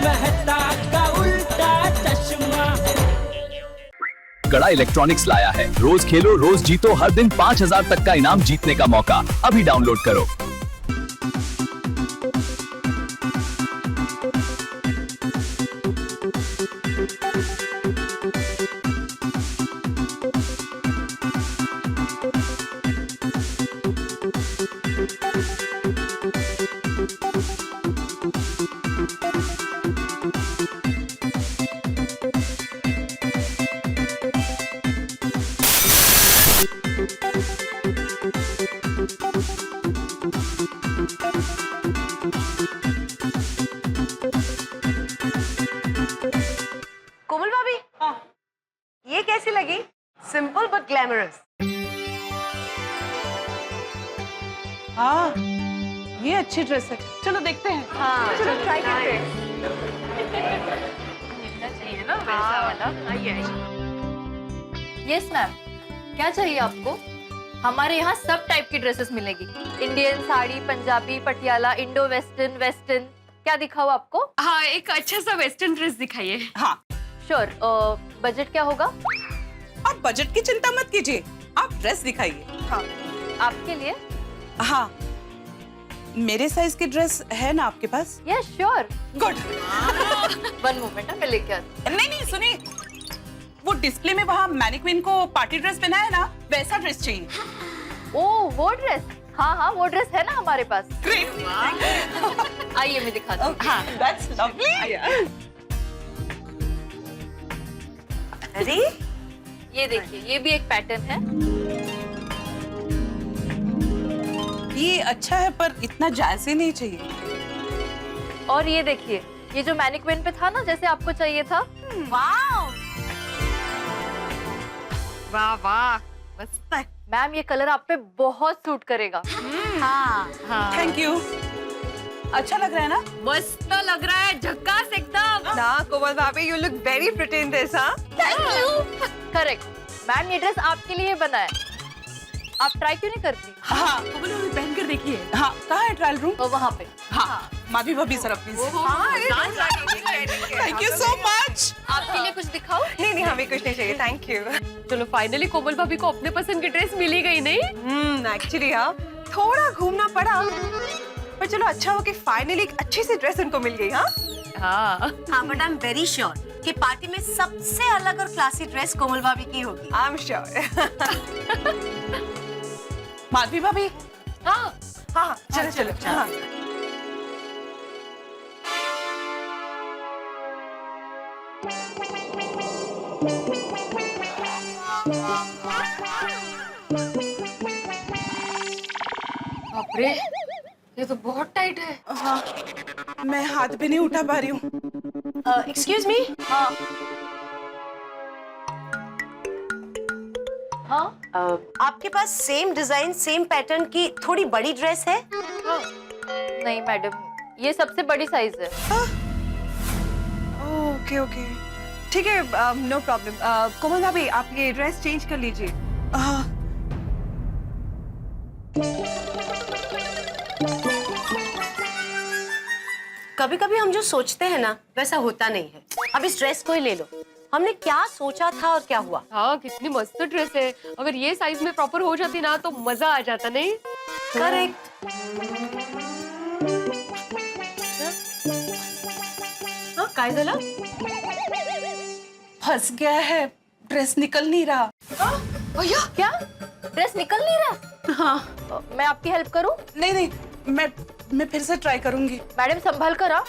मेहता का उल्टा चश्मा। गड़ा इलेक्ट्रॉनिक्स लाया है, रोज खेलो रोज जीतो, हर दिन 5,000 तक का इनाम जीतने का मौका। अभी डाउनलोड करो। कोमल भाभी, ये कैसी लगी? Simple but glamorous. हाँ, ये अच्छी ड्रेस है। चलो देखते हैं। हाँ, चलो ट्राई करते हैं। मिलना चाहिए ना वैसा वाला। आइए। यस मैम, क्या चाहिए आपको? हमारे यहाँ सब टाइप की ड्रेसेस मिलेगी। Indian sari, Punjabi, Patiala, Indo western, western. क्या दिखाऊं आपको? हाँ, एक अच्छा सा वेस्टर्न ड्रेस दिखाइए। हाँ, श्योर। बजट क्या होगा? आप बजट की चिंता मत कीजिए, आप ड्रेस दिखाइए। हाँ, आपके लिए? हाँ, मेरे साइज की ड्रेस है ना आपके पास? Yes sure. गुड। 1 मोमेंट, मैं लेके आती नहीं नहीं, सुनिए, वो डिस्प्ले में वहाँ मैनिक्विन को पार्टी ड्रेस पहना है ना, वैसा ड्रेस चाहिए। हूँ। ओह, वो ड्रेस? हाँ हाँ, वो ड्रेस है ना हमारे पास। आइए मैं दिखाती हूँ। हाँ, that's lovely। अरे, ये देखिए, ये भी एक पैटर्न है। ये अच्छा है पर इतना जायज़ नहीं चाहिए। और ये देखिए, ये जो मैनिक्विन पे था ना, जैसे आपको चाहिए था। वाव! वाह वाह, मस्त है। मैम, ये कलर आप पे बहुत सूट करेगा। हाँ, हाँ, थैंक यू। अच्छा लग रहा है ना? मस्त लग रहा है, झक्कास एकदम। ना कोमल भाभी, you look very pretty in this, हाँ? करेक्ट। मैम, ये ड्रेस आपके लिए बना है। आप ट्राई क्यों नहीं करती? हाँ पहन कर देखिए। हाँ, कहाँ है ट्रायल रूम? तो वहाँ पे। हाँ, माधवी भाभी sir please. Thank you so much. आपके लिए कुछ दिखाओ? नहीं नहीं, हमें कुछ नहीं चाहिए, थैंक यू। चलो फाइनली कोमल भाभी को अपने पसंद की ड्रेस मिल ही गई, नहीं? एक्चुअली हाँ, थोड़ा घूमना पड़ा, पर चलो अच्छा हो कि फाइनली एक अच्छी सी ड्रेस उनको मिल गई। हाँ हाँ। हाँ, but I am very sure कि पार्टी में सबसे अलग और क्लासी ड्रेस कोमल भाभी की होगी। I am sure. माधवी भाभी, हाँ, हाँ, चलो चलो। हाँ। बाप रे, ये तो बहुत टाइट है। हाँ, मैं हाथ भी नहीं उठा पा रही हूँ। Excuse me. हाँ हाँ आपके पास सेम डिजाइन, सेम पैटर्न की थोड़ी बड़ी ड्रेस है? हाँ। नहीं मैडम, ये सबसे बड़ी साइज है। ओके ओके, ठीक है, नो प्रॉब्लम। कोमल भाभी, आप ये ड्रेस चेंज कर लीजिए। हाँ, कभी कभी हम जो सोचते हैं ना, वैसा होता नहीं है। अब इस ड्रेस को ही ले लो, हमने क्या सोचा था और क्या हुआ। हाँ, कितनी मस्त ड्रेस है। अगर ये साइज में प्रॉपर हो जाती ना तो मजा आ जाता, नहीं? करेक्ट। हाँ, काय झालं? फंस गया है, ड्रेस निकल नहीं रहा। भैया, क्या ड्रेस निकल नहीं रहा? हाँ, मैं आपकी हेल्प करूं? नहीं नहीं, मैं फिर से ट्राई करूंगी। मैडम संभल कर आ।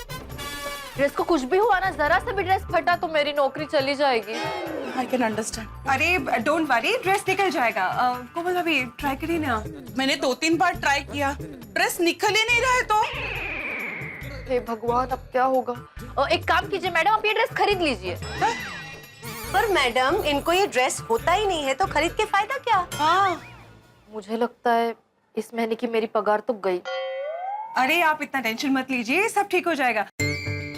ड्रेस को कुछ भी हुआ ना, जरा सा भी ड्रेस फटा तो मेरी नौकरी चली जाएगी। I can understand. अरे डोंट वरी, ड्रेस निकल जाएगा। कोमल भाभी, ट्राई करिए ना। मैंने 2-3 बार ट्राई किया, ड्रेस निकल ही नहीं रहा है। तो हे भगवान, अब क्या होगा? एक काम कीजिए मैडम, आप ये ड्रेस खरीद लीजिए। पर मैडम, इनको ये ड्रेस होता ही नहीं है, तो खरीद के फायदा क्या? हाँ, मुझे लगता है इस महीने की मेरी पगार तो गई। अरे आप इतना टेंशन मत लीजिए, सब ठीक हो जाएगा।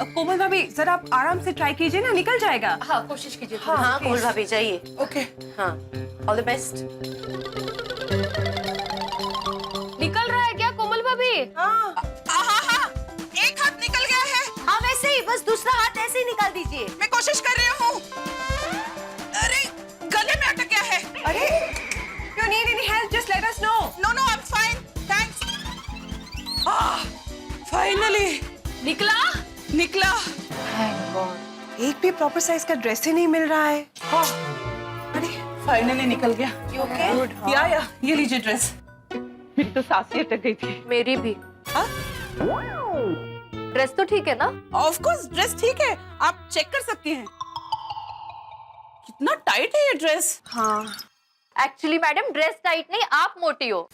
कोमल भाभी, जरा आप आराम से ट्राई कीजिए ना, निकल जाएगा। हाँ, कोशिश कीजिए। हाँ हाँ, कोमल भाभी जाइए। ओके। हाँ, ऑल द बेस्ट। निकल रहा है क्या कोमल भाभी? हाँ हाँ, एक हाथ निकल गया है। हाँ, वैसे ही बस दूसरा हाथ ऐसे ही निकाल दीजिए। मैं कोशिश कर रही हूँ। अरे गले में अटक गया है। अरे you need any help, just let us know. No no, I am fine, thanks. Finally निकला। एक भी प्रॉपर साइज का ड्रेस ही नहीं मिल रहा है। हाँ, अरे फाइनली निकल गया। You okay? या ये लीजिए ड्रेस। मेरी तो सांस ही अटक गई थी। मेरी भी। हाँ? ड्रेस तो ठीक है ना? ऑफ कोर्स ड्रेस ठीक है, आप चेक कर सकती हैं। कितना टाइट है ये ड्रेस। हाँ। एक्चुअली मैडम ड्रेस टाइट नहीं, आप मोटी हो।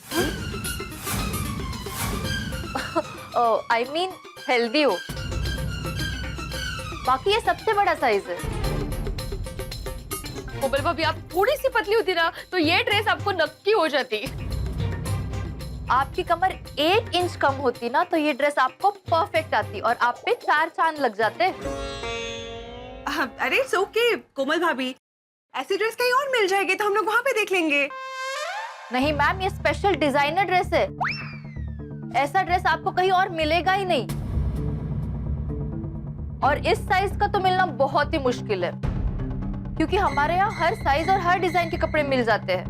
आई मीन हेल्दी हो। बाकी ये सबसे बड़ा साइज है। कोमल भाभी आप थोड़ी सी पतली होती ना तो ये ड्रेस आपको नक्की हो जाती। आपकी कमर 1 इंच कम होती ना तो ये ड्रेस आपको परफेक्ट आती और आप पे 4 चांद लग जाते। अरे इट्स ओके कोमल भाभी, ऐसी ड्रेस कहीं और मिल जाएगी तो हम लोग वहाँ पे देख लेंगे। नहीं मैम, ये स्पेशल डिजाइनर ड्रेस है। ऐसा ड्रेस आपको कहीं और मिलेगा ही नहीं। और इस साइज का तो मिलना बहुत ही मुश्किल है, क्योंकि हमारे यहाँ हर साइज और हर डिजाइन के कपड़े मिल जाते हैं।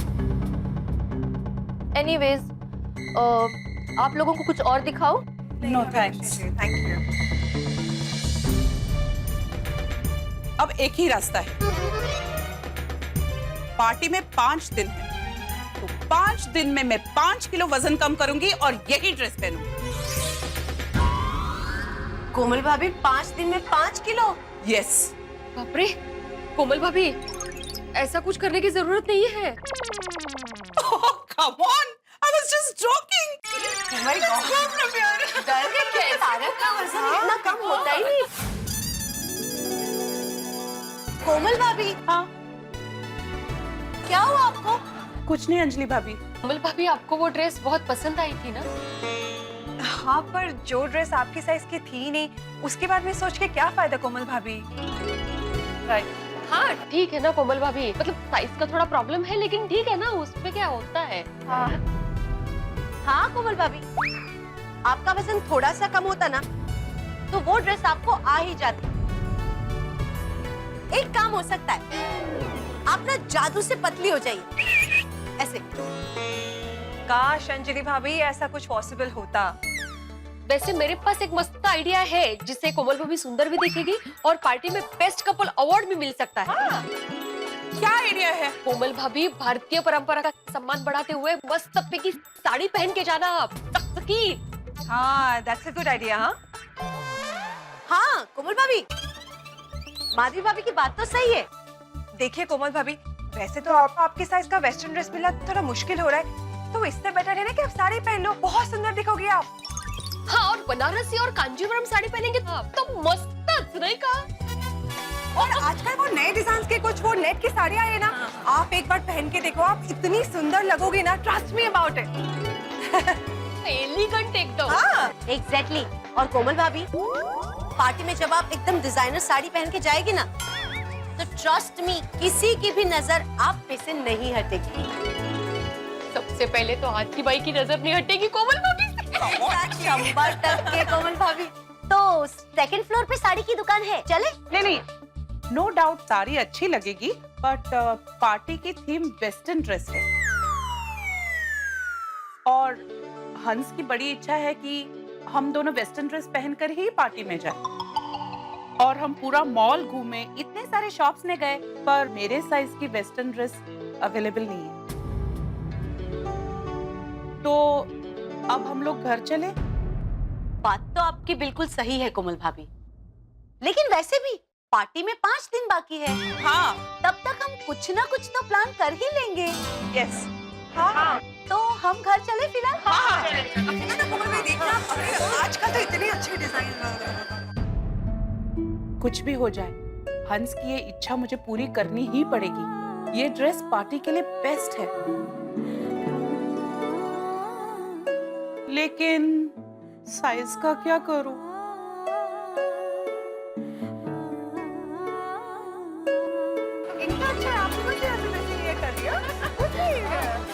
एनीवेज, आप लोगों को कुछ और दिखाओ? No thanks. Thank you. अब एक ही रास्ता है। पार्टी में 5 दिन है, तो 5 दिन में मैं 5 किलो वजन कम करूंगी और यही ड्रेस पहनूंगी। कोमल भाभी 5 दिन में 5 किलो? यस। बाप रे कोमल भाभी, ऐसा कुछ करने की जरूरत नहीं है। Come on, I was just joking. डर के क्या? तारक का वजन इतना कम होता ही नहीं। कोमल भाभी, हाँ क्या हुआ आपको? कुछ नहीं अंजलि भाभी। कोमल भाभी आपको वो ड्रेस बहुत पसंद आई थी ना? हाँ, पर जो ड्रेस आपकी साइज की थी नहीं, उसके बाद में सोच के क्या फायदा कोमल भाभी। राइट। हाँ ठीक है ना कोमल भाभी, मतलब साइज का थोड़ा प्रॉब्लम है लेकिन ठीक है ना, उसमें क्या होता है। हाँ कोमल भाभी, आपका वजन थोड़ा सा कम होता ना तो वो ड्रेस आपको आ ही जाती। एक काम हो सकता है, आप ना जादू से पतली हो जाइए ऐसे। काश अंजलि भाभी ऐसा कुछ पॉसिबल होता। वैसे मेरे पास एक मस्त आइडिया है जिससे कोमल भाभी सुंदर भी दिखेगी और पार्टी में बेस्ट कपल अवार्ड भी मिल सकता है। क्या आइडिया है? कोमल भाभी भारतीय परंपरा का सम्मान बढ़ाते हुए मस्त तप्पे की साड़ी पहन के जाना आप तकतकी। हाँ, दैट्स अ गुड आइडिया। हाँ कोमल भाभी, माधवी भाभी की बात तो सही है। देखिए कोमल भाभी, वैसे तो आपके साइज का वेस्टर्न ड्रेस मिलना थोड़ा मुश्किल हो रहा है, तो इससे बेटर है ना कि आप साड़ी पहन लो, बहुत सुंदर दिखोगी आप। हाँ, और बनारसी और कांजीवरम साड़ी पहनेंगे तो मस्त नहीं का। और आजकल वो नए डिजाइन के कुछ वो नेट की साड़ी आई है ना, आप एक बार पहन के देखो, आप इतनी सुंदर लगोगी ना, trust me about it. Elegant एकदम। हाँ एग्जैक्टली। और कोमल भाभी, पार्टी में जब आप एकदम डिजाइनर साड़ी पहन के जाएगी ना तो ट्रस्ट मी, किसी की भी नजर आप पे से नहीं हटेगी। सबसे पहले तो हाथी बाई की नजर नहीं हटेगी कोमल भाभी से। 100% कोमल भाभी। तो सेकंड फ्लोर पे साड़ी की दुकान है, चले? नहीं, नो डाउट साड़ी अच्छी लगेगी, बट पार्टी की थीम वेस्टर्न ड्रेस है और हंस की बड़ी इच्छा है कि हम दोनों वेस्टर्न ड्रेस पहनकर ही पार्टी में जाएं। और हम पूरा मॉल घूमे, इतने सारे शॉप्स में गए, पर मेरे साइज की वेस्टर्न ड्रेस अवेलेबल नहीं है। तो अब हम लोग घर चले? बात तो आपकी बिल्कुल सही है कोमल भाभी, लेकिन वैसे भी पार्टी में 5 दिन बाकी है। हाँ, तब तक हम कुछ ना कुछ तो प्लान कर ही लेंगे। यस। हाँ, तो हम घर चले फिलहाल? हाँ। कोमल भाई देखना, आजकल तो इतने अच्छे डिजाइन। कुछ भी हो जाए, हंस की ये इच्छा मुझे पूरी करनी ही पड़ेगी। ये ड्रेस पार्टी के लिए बेस्ट है, लेकिन साइज का क्या करूं? इतना अच्छा है, आपको कैसे ये कर दिया?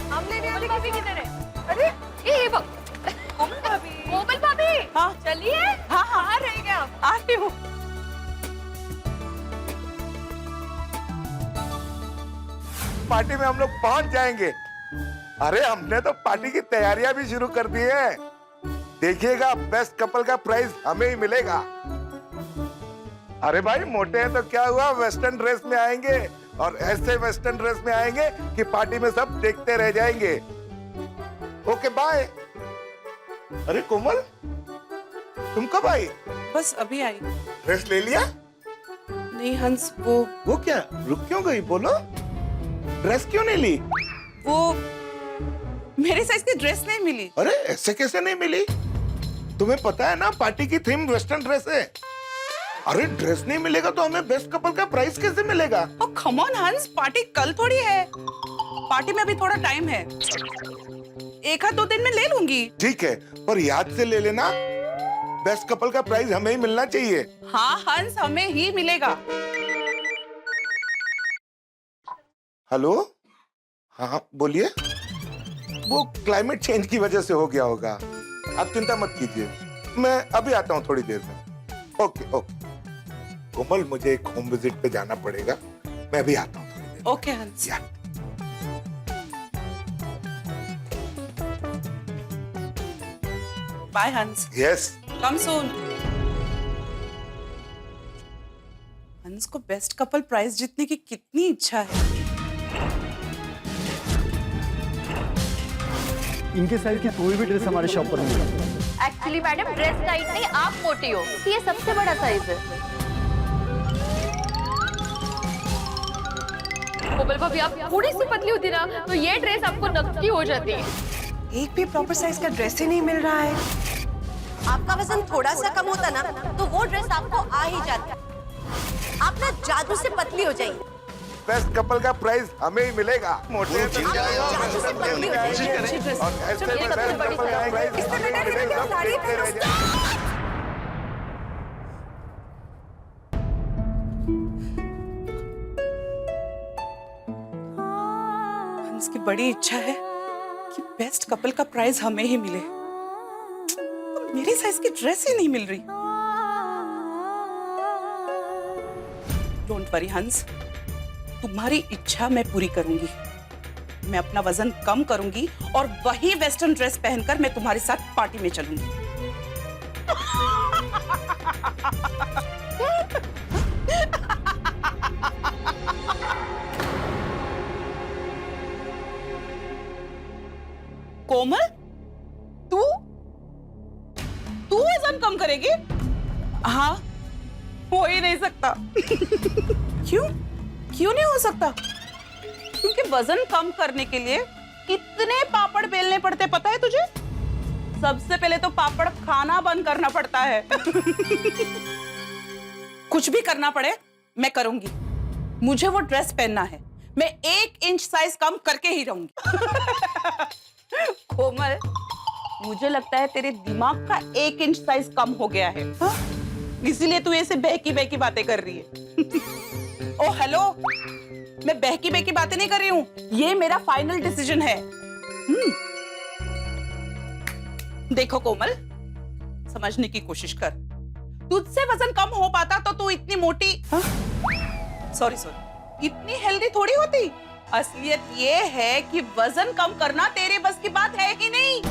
हम लेने वाले किसी की तरह। अरे ये बक कोमल भाभी, कोमल भाभी, हाँ चलिए। हाँ हाँ, कहाँ रह गए आप? आती हूँ। पार्टी में हम लोग पहुंच जाएंगे। अरे हमने तो पार्टी की तैयारियां भी शुरू कर दी है। देखिएगा बेस्ट कपल का प्राइज हमें ही मिलेगा। अरे भाई मोटे हैं तो क्या हुआ, वेस्टर्न ड्रेस में आएंगे और ऐसे वेस्टर्न ड्रेस में आएंगे कि पार्टी में सब देखते रह जाएंगे। Okay bye. अरे कोमल तुम कब आई? बस अभी आई। ड्रेस ले लिया? नहीं हंस, वो क्या रुक क्यों गई, बोलो। ड्रेस क्यों नहीं ली? वो मेरे साइज की ड्रेस नहीं मिली। अरे ऐसे कैसे नहीं मिली? तुम्हें पता है ना पार्टी की थीम वेस्टर्न ड्रेस है। अरे ड्रेस नहीं मिलेगा तो हमें बेस्ट कपल का प्राइस कैसे मिलेगा? ओ कम ऑन हंस, पार्टी कल थोड़ी है। पार्टी में अभी थोड़ा टाइम है, 1-2 दिन में ले लूंगी। ठीक है, पर याद से ले लेना, बेस्ट कपल का प्राइस हमें ही मिलना चाहिए। हाँ हंस, हमें ही मिलेगा। हेलो, हाँ बोलिए। वो क्लाइमेट चेंज की वजह से हो गया होगा, आप चिंता मत कीजिए, मैं अभी आता हूँ थोड़ी देर में। ओके ओके कोमल, मुझे एक होम विजिट पे जाना पड़ेगा, मैं अभी आता हूँ थोड़ी देर में। ओके हंस। बाय हंस। यस। कम सून। हंस को बेस्ट कपल प्राइज जीतने की कितनी इच्छा है। इनके साइज की कोई भी ड्रेस हमारे शॉप पर मिल जाती है। एक्चुअली मैडम ड्रेस टाइट नहीं, आप मोटी हो, ये सबसे बड़ा साइज है। कोमल भाभी आप थोड़ी सी पतली होती ना तो ये ड्रेस आपको नक्की हो जाती है। एक भी प्रॉपर साइज का ड्रेस ही नहीं मिल रहा है। आपका वजन थोड़ा सा कम होता ना तो वो ड्रेस आपको आ ही जाता। आप ना जादू से पतली हो जाइए। बेस्ट कपल का प्राइस हमें ही मिलेगा। मोटे हैं तो क्या हुआ, जादू से पतली हो जाइए। और ऐसे में बेस्ट कपल का प्राइस इससे हमें ही बेटर है मिलेगा। कि साड़ी देखते रह जाएंगे। हंस की बड़ी इच्छा है कि बेस्ट कपल का प्राइज हमें ही मिले, तो मेरे साइज की ड्रेस ही नहीं मिल रही। डोंट वरी हंस, तुम्हारी इच्छा मैं पूरी करूंगी। मैं अपना वजन कम करूंगी और वही वेस्टर्न ड्रेस पहनकर मैं तुम्हारे साथ पार्टी में चलूंगी। कोमल, तू वजन कम करेगी? हाँ, हो ही नहीं सकता। क्यों नहीं हो सकता? क्योंकि वजन कम करने के लिए कितने पापड़ बेलने पड़ते पता है तुझे? सबसे पहले तो पापड़ खाना बंद करना पड़ता है। कुछ भी करना पड़े मैं करूंगी। मुझे वो ड्रेस पहनना है, मैं 1 इंच साइज कम करके ही रहूंगी। कोमल, मुझे लगता है तेरे दिमाग का 1 इंच साइज कम हो गया है, हाँ? इसीलिए तू ऐसे बहकी बातें कर रही है। ओ हेलो, मैं बहकी बातें नहीं कर रही हूँ, ये मेरा फाइनल डिसीजन है। देखो कोमल, समझने की कोशिश कर। तुझसे वजन कम हो पाता तो तू इतनी मोटी, सॉरी इतनी हेल्दी थोड़ी होती। असलियत ये है कि वजन कम करना तेरे बस की बात है ही नहीं।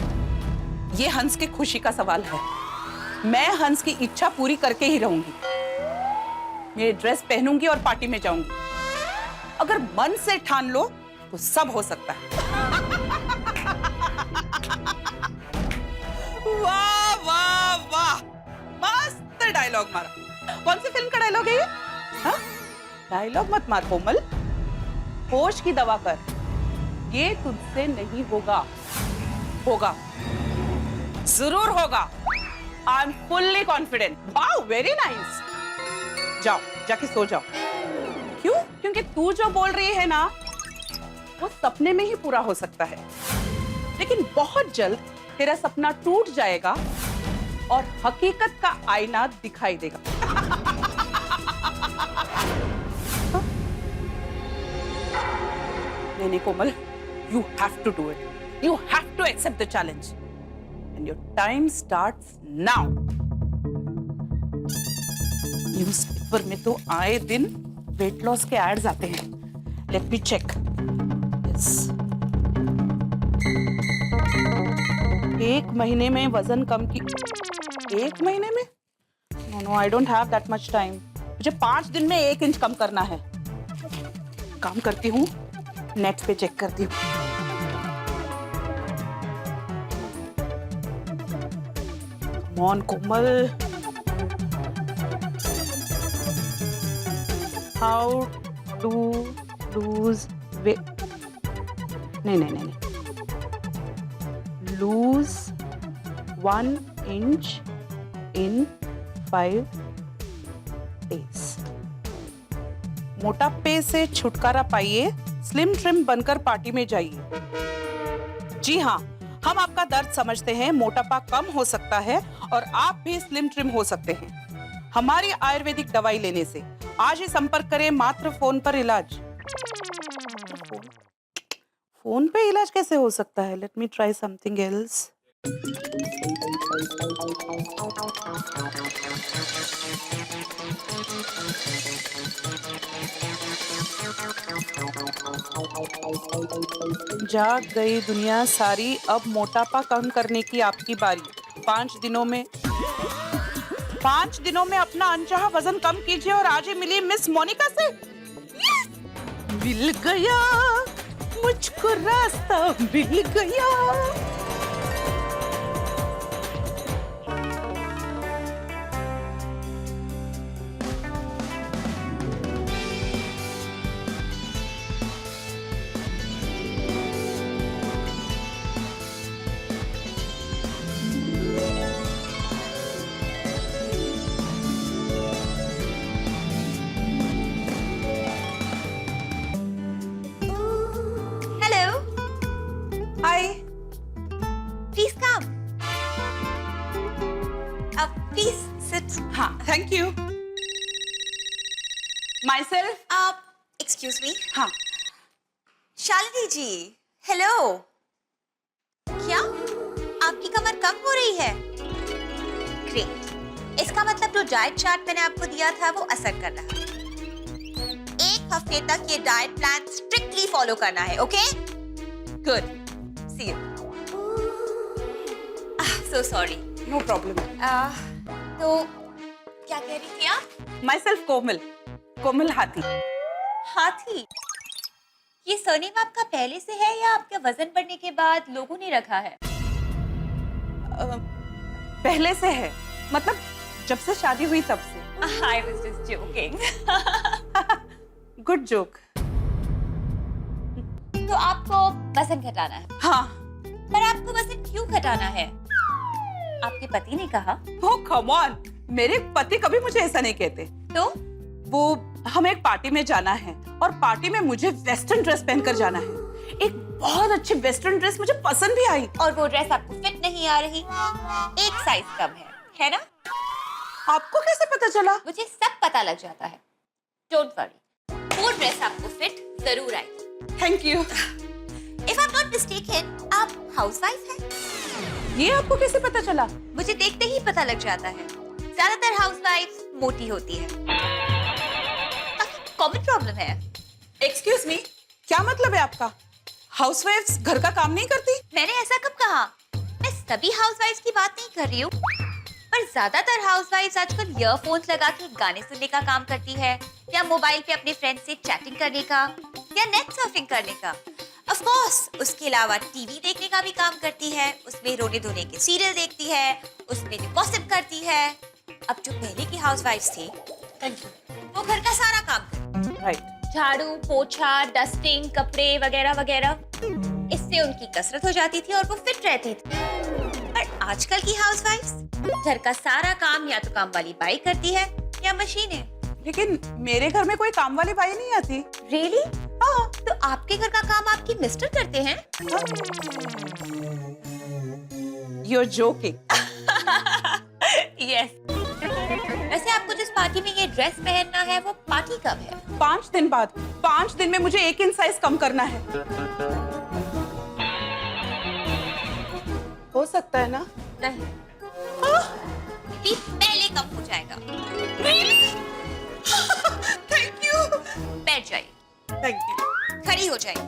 ये हंस की खुशी का सवाल है। मैं हंस की इच्छा पूरी करके ही रहूंगी। ये ड्रेस पहनूंगी और पार्टी में जाऊंगी। अगर मन से ठान लो तो सब हो सकता है। वाह वाह वाह, मस्त डायलॉग मारा। कौन सी फिल्म का डायलॉग है ये? हाँ? डायलॉग मत मार कोमल, होश की दवा कर। ये तुझसे नहीं होगा। होगा, जरूर होगा। I am fully confident. Wow, very nice. जाओ, जाके सो जाओ। क्यों? क्योंकि तू जो बोल रही है ना, वो सपने में ही पूरा हो सकता है, लेकिन बहुत जल्द तेरा सपना टूट जाएगा और हकीकत का आईना दिखाई देगा। नहीं कोमल, you have to do it. You have to accept the challenge. And your time starts now. Newspaper में तो आए दिन वेट लॉस के एड्स आते हैं। Let me check. एक महीने में वजन कम की? एक महीने में? No no, I don't have that much time. मुझे 5 दिन में 1 इंच कम करना है। काम करती हूँ, नेट पे चेक करती हूँ। कम कोमल, हाउ टू लूज वेट? नहीं, लूज 1 इंच इन 5 डेज। मोटापे से छुटकारा पाइए, स्लिम ट्रिम बनकर पार्टी में जाइए। जी हाँ, हम आपका दर्द समझते हैं। मोटापा कम हो सकता है और आप भी स्लिम ट्रिम हो सकते हैं हमारी आयुर्वेदिक दवाई लेने से। आज ही संपर्क करें। मात्र फोन पर इलाज। फोन पे इलाज कैसे हो सकता है? Let me try something else. जाग गई दुनिया सारी, अब मोटापा कम करने की आपकी बारी। 5 दिनों में अपना अनचाहा वजन कम कीजिए और आज ही मिली मिस मोनिका से। मिल गया मुझको रास्ता, मिल गया। हाँ, थैंक यू। My self. आप एक्सक्यूज मी। हाँ, शालिनी जी, हेलो। क्या आपकी कमर कम हो रही है? ग्रेट, इसका मतलब जो डाइट चार्ट मैंने आपको दिया था वो असर कर रहा है। 1 हफ्ते तक ये डाइट प्लान स्ट्रिक्टली फॉलो करना है, okay? Good, see you. So sorry. No problem. तो क्या कह रही थी आप? माई सेल्फ कोमल, कोमल हाथी। हाथी? ये सरनेम आपका पहले से है या आपके वजन बढ़ने के बाद लोगों ने रखा है? पहले से है, मतलब जब से शादी हुई तब से। I was just joking. Good joke. तो आपको वजन घटाना है? हाँ। पर आपको वजन क्यों घटाना है? आपके पति ने कहा? Oh, come on, मेरे पति कभी मुझे ऐसा नहीं कहते। तो? वो हमें एक पार्टी में जाना है और पार्टी में मुझे वेस्टर्न ड्रेस पहनकर जाना है। एक बहुत अच्छी वेस्टर्न ड्रेस मुझे पसंद भी आई। और वो ड्रेस आपको फिट नहीं आ रही? एक साइज कम है ना? आपको कैसे पता चला? मुझे सब पता लग जाता है। डोंट वरी, वो ड्रेस आपको फिट जरूर आएगी। Thank you. If I am not mistaken, आप हाउसवाइफ हैं? ये आपको कैसे पता चला? मुझे देखते ही पता लग जाता है। ज्यादातर हाउसवाइफ्स मोटी होती है। कॉमन प्रॉब्लम है। एक्सक्यूज मी, क्या मतलब है आपका? हाउसवाइफ्स घर का काम नहीं करती? मैंने ऐसा कब कहा? मैं सभी हाउसवाइफ्स की बात नहीं कर रही हूँ, पर ज्यादातर हाउसवाइफ्स आजकल ईयरफोन्स लगा के गाने सुनने का काम करती है, या मोबाइल पे अपने फ्रेंड से चैटिंग करने का, या नेट सर्फिंग करने का। ऑफ कोर्स उसके अलावा टीवी देखने का भी काम करती है, उसमें रोने धोने के सीरियल देखती है, उसमें गॉसिप करती है। अब जो पहले की हाउसवाइफ्स थी वो घर का सारा काम करती, राइट। झाड़ू पोछा, डस्टिंग, कपड़े वगैरह वगैरह। इससे उनकी कसरत हो जाती थी और वो फिट रहती थी। पर आजकल की हाउसवाइफ्स घर का सारा काम या तो काम वाली बाई करती है या मशीनें। लेकिन मेरे घर में कोई काम वाली बाई नहीं आती। रियली? हाँ, तो आपके घर का काम आपकी मिस्टर करते हैं? You're joking. Yes. वैसे आपको जिस पार्टी में ये ड्रेस पहनना है वो पार्टी कब है? 5 दिन बाद। 5 दिन में मुझे 1 इंच साइज कम करना है। हो सकता है ना? नहीं। भी पहले कम हो जाएगा। Really? Thank you. बैठ जाइए। Thank you. खड़ी हो जाइए।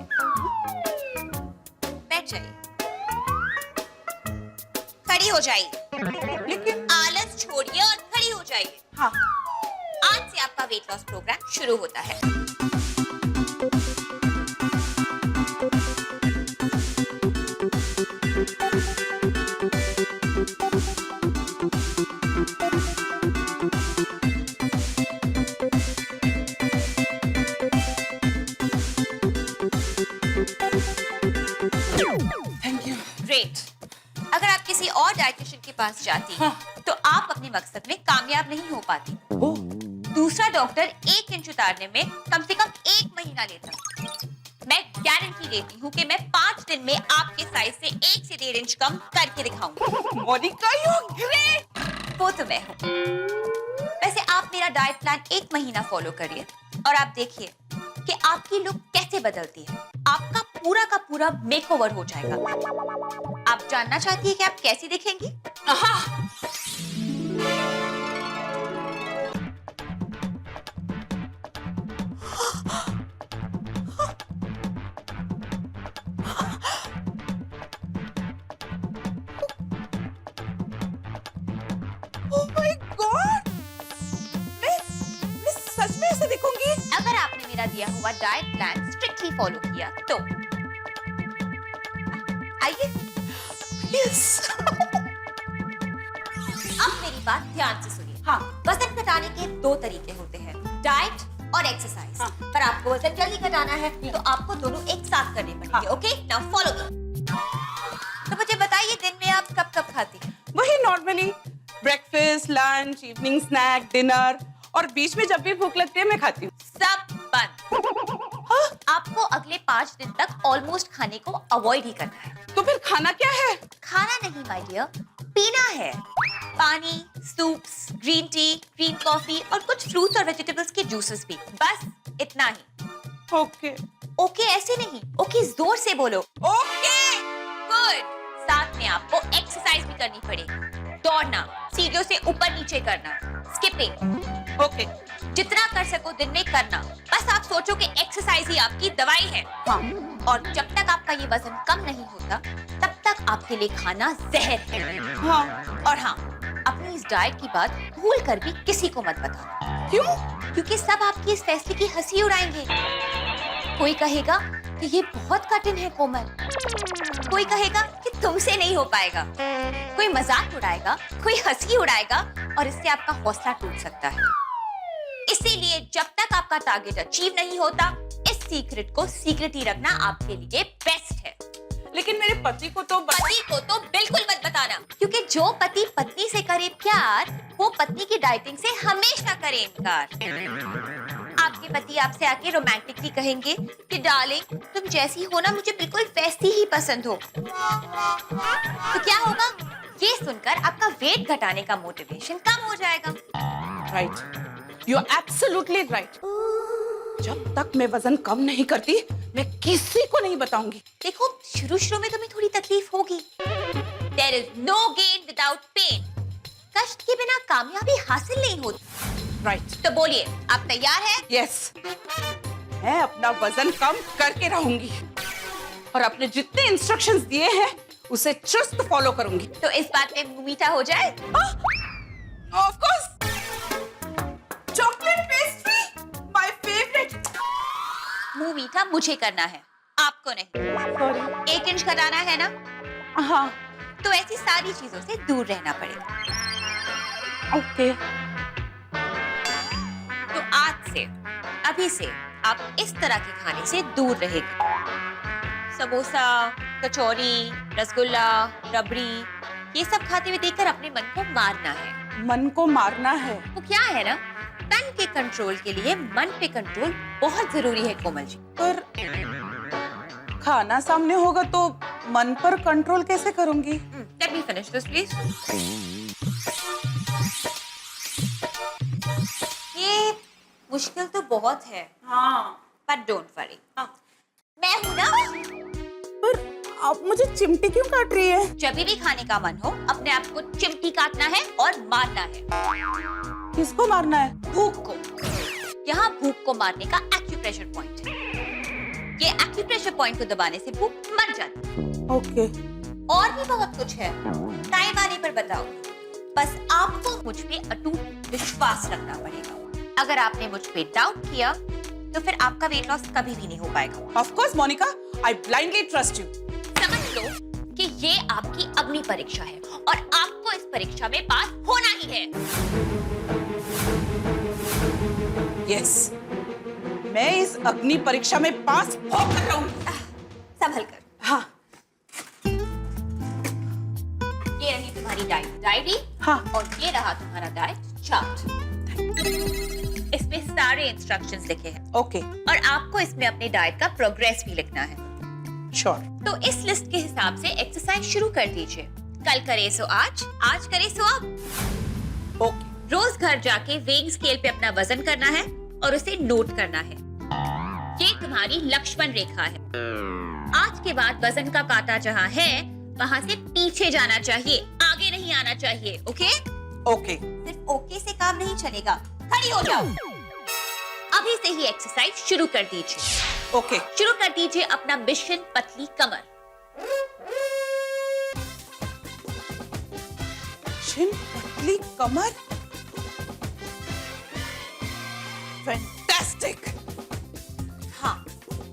बैठ जाइए। खड़ी हो जाइए। लेकिन आलस छोड़िए और खड़ी हो जाइए। हाँ, आज से आपका वेट लॉस प्रोग्राम शुरू होता है। Thank you. ग्रेट। अगर आप किसी और डाइटिशियन के पास जाती तो आप अपने मकसद में कामयाब नहीं हो पाती। ओ, दूसरा डॉक्टर 1 इंच उतारने में कम से कम 1 महीना लेता। मैं गारंटी देती हूँ कि मैं 5 दिन में आपके साइज से 1 से 1.5 इंच कम करके दिखाऊंगी। Monica you great. वो तो मैं हूँ। वैसे आप मेरा डाइट प्लान 1 महीना फॉलो करिए और आप देखिए कि आपकी लुक कैसे बदलती है। आपका पूरा का पूरा मेकओवर हो जाएगा। आप जानना चाहती है कि आप कैसी दिखेंगी? हाँ, oh my God! मैं सच में ऐसे दिखूंगी? अगर आपने मेरा दिया हुआ डाइट प्लान स्ट्रिक्टली फॉलो किया तो आइए। Yes. अब मेरी बात ध्यान से सुनिए। हाँ। वजन घटाने के 2 तरीके होते हैं, डाइट और एक्सरसाइज। हाँ। पर आपको वजन जल्दी घटाना है तो आपको दोनों एक साथ करने पड़ेंगे। हाँ। Okay, now follow me. तो मुझे बताइए, दिन में आप कब कब खाती हैं? वही normally breakfast, lunch, evening snack, dinner और बीच में जब भी भूख लगती है मैं खाती हूँ। सब बंद। आपको अगले 5 दिन तक ऑलमोस्ट खाने को अवॉइड ही करना है। तो फिर खाना क्या है? खाना नहीं माय डियर, पीना है। पानी, soups, green tea, green coffee और कुछ फ्रूट्स और वेजिटेबल्स के जूसेस भी। बस इतना ही। ओके। ओके ऐसे नहीं, ओके जोर से बोलो। ओके। गुड। साथ में आपको एक्सरसाइज भी करनी पड़ेगी। दौड़ना, सीढ़ियों से ऊपर नीचे करना, स्किपिंग। ओके। जितना कर सको दिन में करना। बस आप सोचो कि एक्सरसाइज ही आपकी दवाई है। हाँ। और जब तक आपका ये वजन कम नहीं होता तब तक आपके लिए खाना जहर है। हाँ। और हाँ, अपनी इस डाइट की बात भूल कर भी किसी को मत बताना। क्यों? क्योंकि सब आपकी इस फैसले की हंसी उड़ाएंगे। कोई कहेगा कि ये बहुत कठिन है कोमल, कोई कहेगा कि तुमसे नहीं हो पाएगा, कोई मजाक उड़ाएगा, कोई हंसी उड़ाएगा और इससे आपका हौसला टूट सकता है। इसीलिए जब तक आपका टारगेट अचीव नहीं होता, इस सीक्रेट को सीक्रेट ही रखना आपके लिए बेस्ट है। लेकिन मेरे पति को तो बिल्कुल मत बताना, क्योंकि जो पति पत्नी से करे प्यार, वो पत्नी की डाइटिंग से हमेशा करे इनकार। आपके पति आपसे आके रोमांटिकली कहेंगे कि डार्लिंग तुम जैसी हो ना, मुझे बिल्कुल वैसी ही पसंद हो। तो क्या होगा? ये सुनकर आपका वेट घटाने का मोटिवेशन कम हो जाएगा। Right, you are absolutely right. जब तक मैं वजन कम नहीं करती मैं किसी को नहीं बताऊंगी। देखो, शुरू में तुम्हें थोड़ी तकलीफ होगी। There is no gain without pain. कष्ट के बिना कामयाबी हासिल नहीं होती। राइट। तो बोलिए, आप तैयार हैं? यस। मैं अपना वजन कम करके रहूंगी और अपने जितने इंस्ट्रक्शंस दिए हैं उसे चुस्त फॉलो करूंगी। तो इस बात पे मुंह मीठा हो जाए? Of course. Chocolate pastry, my favourite. मुंह मीठा मुझे करना है, आपको नहीं। सॉरी। 1 इंच घटाना है ना? हाँ। तो ऐसी सारी चीजों से दूर रहना पड़ेगा। ओके। तो आज से, अभी से आप इस तरह के खाने से दूर रहेंगे। समोसा, कचौरी, रसगुल्ला, रबड़ी, ये सब खाते हुए देखकर अपने मन को मारना है। मन को मारना है? वो क्या है ना, तन के कंट्रोल के लिए मन पे कंट्रोल बहुत जरूरी है कोमल जी। पर खाना सामने होगा तो मन पर कंट्रोल कैसे करूंगी? Let me finish this, please. ये मुश्किल तो बहुत है। हाँ। But don't worry. मैं हूं ना। पर आप मुझे चिमटी क्यों काट रही है? जब भी खाने का मन हो, अपने आप को चिमटी काटना है और मारना है। किसको मारना है? भूख को। यहाँ भूख को मारने का एक्यूप्रेशर पॉइंट है। ये एक्यूप्रेशर पॉइंट को दबाने से भूख मर जाती है। ओके। और भी बहुत कुछ है, टाइम आने पर बताओ। बस आपको मुझ पे अटूट विश्वास रखना पड़ेगा। अगर आपने मुझ पे डाउट किया तो फिर आपका वेट लॉस कभी भी नहीं हो पाएगा। Of course Monica, I blindly trust you. समझ लो कि ये आपकी अग्नि परीक्षा है और आपको इस परीक्षा में पास होना ही है। यस, मैं इस अग्नि परीक्षा में पास होकर रहूंगी। संभल कर। हाँ ये रही तुम्हारी डायरी हाँ। और ये रहा तुम्हारा डाइट चार्ट। इसमें सारे इंस्ट्रक्शंस लिखे हैं। ओके, और आपको इसमें अपने डाइट का प्रोग्रेस भी लिखना है। श्योर। तो इस लिस्ट के हिसाब से एक्सरसाइज शुरू कर दीजिए। कल करे सो आज करे सो अब। ओके। रोज घर जाके वेइंग स्केल पे अपना वजन करना है और उसे नोट करना है। ये तुम्हारी लक्ष्मण रेखा है। आज के बाद वजन का कांटा जहाँ है वहाँ से पीछे जाना चाहिए, आगे नहीं आना चाहिए। ओके? ओके। सिर्फ ओके से काम नहीं चलेगा। खड़ी हो जाओ। अभी से ही एक्सरसाइज शुरू कर दीजिए। ओके। शुरू कर दीजिए अपना मिशन पतली कमर। मिशन पतली कमर। फैंटास्टिक। हाँ,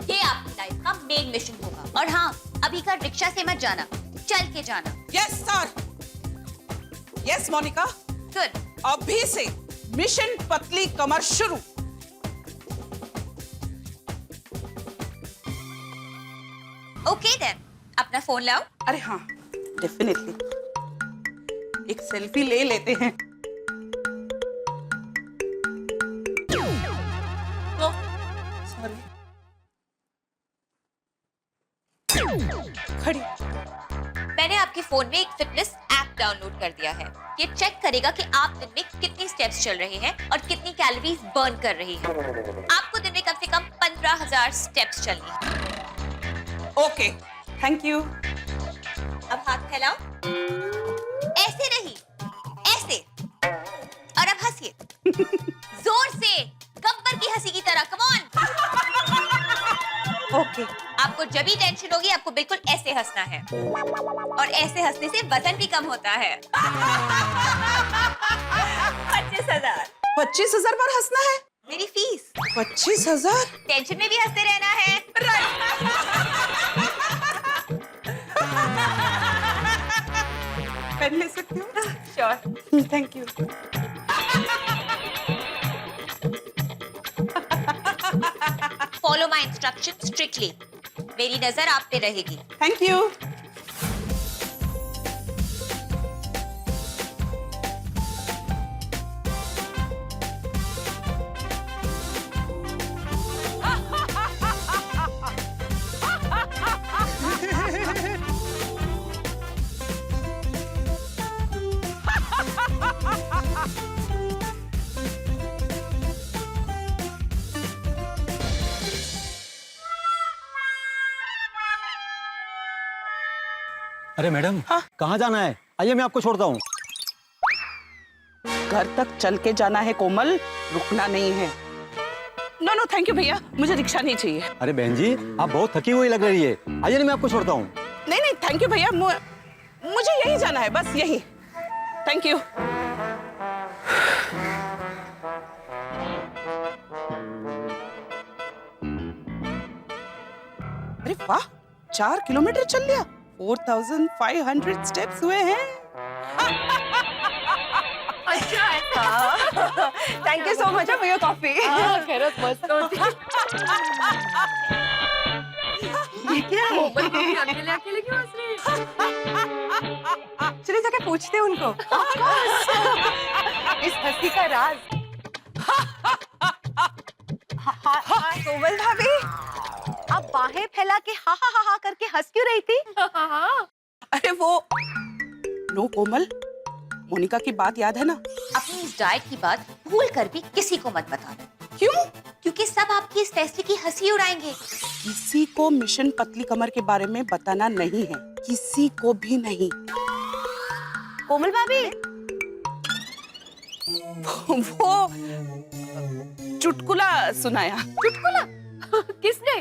ये आपकी लाइफ का मेन मिशन होगा। और हाँ, अभी का रिक्शा से मत जाना, चल के जाना। Yes sir. Yes Monica, good. अभी से मिशन पतली कमर शुरू। ओके देन, अपना फोन लाओ। अरे हाँ, डेफिनेटली। एक सेल्फी ले लेते हैं। सॉरी। खड़ी। मैंने आपके फोन में एक फिटनेस ऐप डाउनलोड कर दिया है। ये चेक करेगा कि आप दिन में कितनी स्टेप्स चल रहे हैं और कितनी कैलोरीज बर्न कर रहे हैं। आपको दिन में कम से कम 15,000 स्टेप्स चलनी है। Okay, thank you. अब हाथ फैलाओ। ऐसे नहीं, ऐसे। और अब हंसिए। जोर से, गब्बर की हंसी की तरह। Come on. ओके। आपको जब भी टेंशन होगी आपको बिल्कुल ऐसे हंसना है। और ऐसे हंसने से वजन भी कम होता है। 25,000। 25,000 बार हंसना है? मेरी फीस। 25,000? टेंशन में भी हंसते रहना है। पेन ले सकती हूँ? Sure. Thank you. Follow my instruction strictly. मेरी नजर आप पे रहेगी। Thank you. अरे मैडम, हाँ? कहाँ जाना है? आइए मैं आपको छोड़ता हूँ। घर तक चल के जाना है कोमल, रुकना नहीं है। नो नो थैंक यू भैया, मुझे रिक्शा नहीं चाहिए। अरे बहन जी, आप बहुत थकी हुई लग रही है। आइए ना, मैं आपको छोड़ता हूँ। नहीं नहीं थैंक यू भैया, मुझे यही जाना है, बस यही। Thank you. अरे वाह, 4 किलोमीटर चल लिया। 4,500 स्टेप्स हुए हैं। अच्छा ऐसा। Thank you so much for your coffee. खैरत मस्त होती है। ये क्या है? अकेले अकेले क्यों हंस रही है? चलिए जाके पूछते हैं उनको। इस हंसी का राज। हाँ, कोमल भाभी, आप बाहें फैला के हा हा हा हा करके हंस क्यों रही थी? अरे वो नो कोमल, मोनिका की बात याद है ना? अपनी इस डाइट की बात भूल कर भी किसी को मत बताना। क्यों? क्योंकि सब आपकी इस फैसले की हंसी उड़ाएंगे। किसी को मिशन पतली कमर के बारे में बताना नहीं है, किसी को भी नहीं। कोमल भाभी, वो चुटकुला सुनाया। चुटकुला? किसने?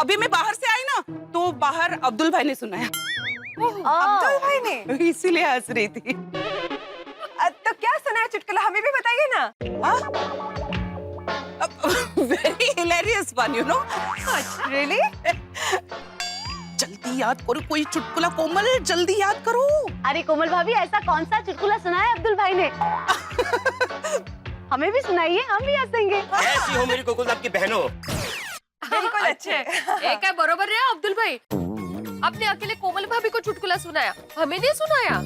अभी मैं बाहर से आई ना, बाहर अब्दुल भाई ने सुनाया, अब्दुल भाई ने? इसीलिए हंस रही थी। तो क्या सुना है चुटकुला, हमें भी बताइए ना। Very hilarious one, you know. Really? जल्दी याद करो कोई चुटकुला, कोमल जल्दी याद करो। अरे कोमल भाभी, ऐसा कौन सा चुटकुला सुना है अब्दुल भाई ने? हमें भी सुनाइए, हम भी हंसेंगे। कैसी हो मेरी कोकुल आपकी बहनों? बिल्कुल अच्छे। एक है बरोबर है अब्दुल भाई, आपने अकेले कोमल भाभी को चुटकुला सुनाया, हमें नहीं सुनाया।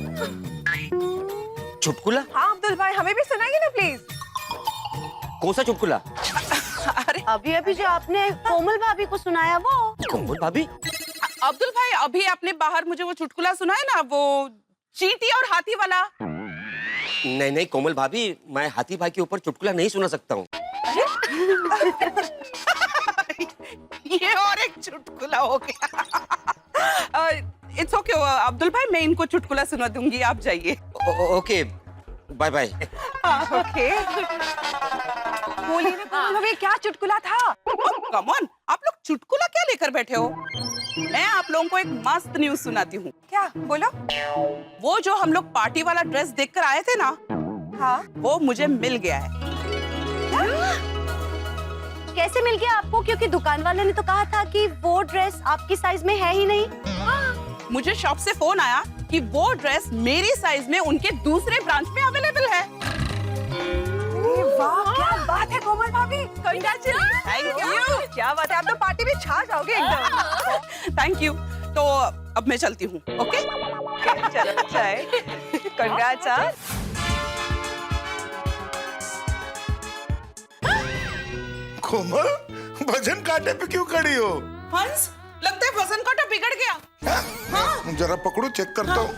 चुटकुला? हाँ अब्दुल भाई, हमें भी सुनाइए ना प्लीज। कौन सा चुटकुला? अरे अभी अभी जो आपने कोमल भाभी को सुनाया वो। कोमल भाभी? अब्दुल भाई, अभी आपने बाहर मुझे वो चुटकुला सुनाया ना, वो चींटी और हाथी वाला। नहीं नहीं कोमल भाभी, मैं हाथी भाई के ऊपर चुटकुला नहीं सुना सकता हूँ। ये और एक चुटकुला हो गया। इट्स ओके अब्दुल भाई, मैं इनको चुटकुला सुना दूंगी, आप जाइए। Okay, bye bye. ओके। बोलिए ना कोमल भाभी, क्या चुटकुला था? कम ऑन, आप लोग चुटकुला क्या लेकर बैठे हो? मैं आप लोगों को एक मस्त न्यूज सुनाती हूँ। क्या? बोलो। वो जो हम लोग पार्टी वाला ड्रेस देखकर आए थे ना, हाँ। वो मुझे मिल गया है। कैसे मिल गया आपको? क्योंकि दुकान वाले ने तो कहा था कि वो ड्रेस आपकी साइज में है ही नहीं। मुझे शॉप से फोन आया कि वो ड्रेस मेरी साइज में उनके दूसरे ब्रांच में अवेलेबल है। वाह, क्या बात है कोमल भाभी, कांग्रेचुलेशन। Thank you. क्या बात है, आप तो पार्टी में छा जाओगे एकदम। Thank you. तो अब मैं चलती हूँ। ओके, चलो, अच्छा है। कांग्रेचुलेशन। कोमल, वजन कांटे पे क्यों खड़ी हो? हंस, लगता है वजन कांटा बिगड़ गया। हाँ? जरा पकड़ो, चेक करता हूँ।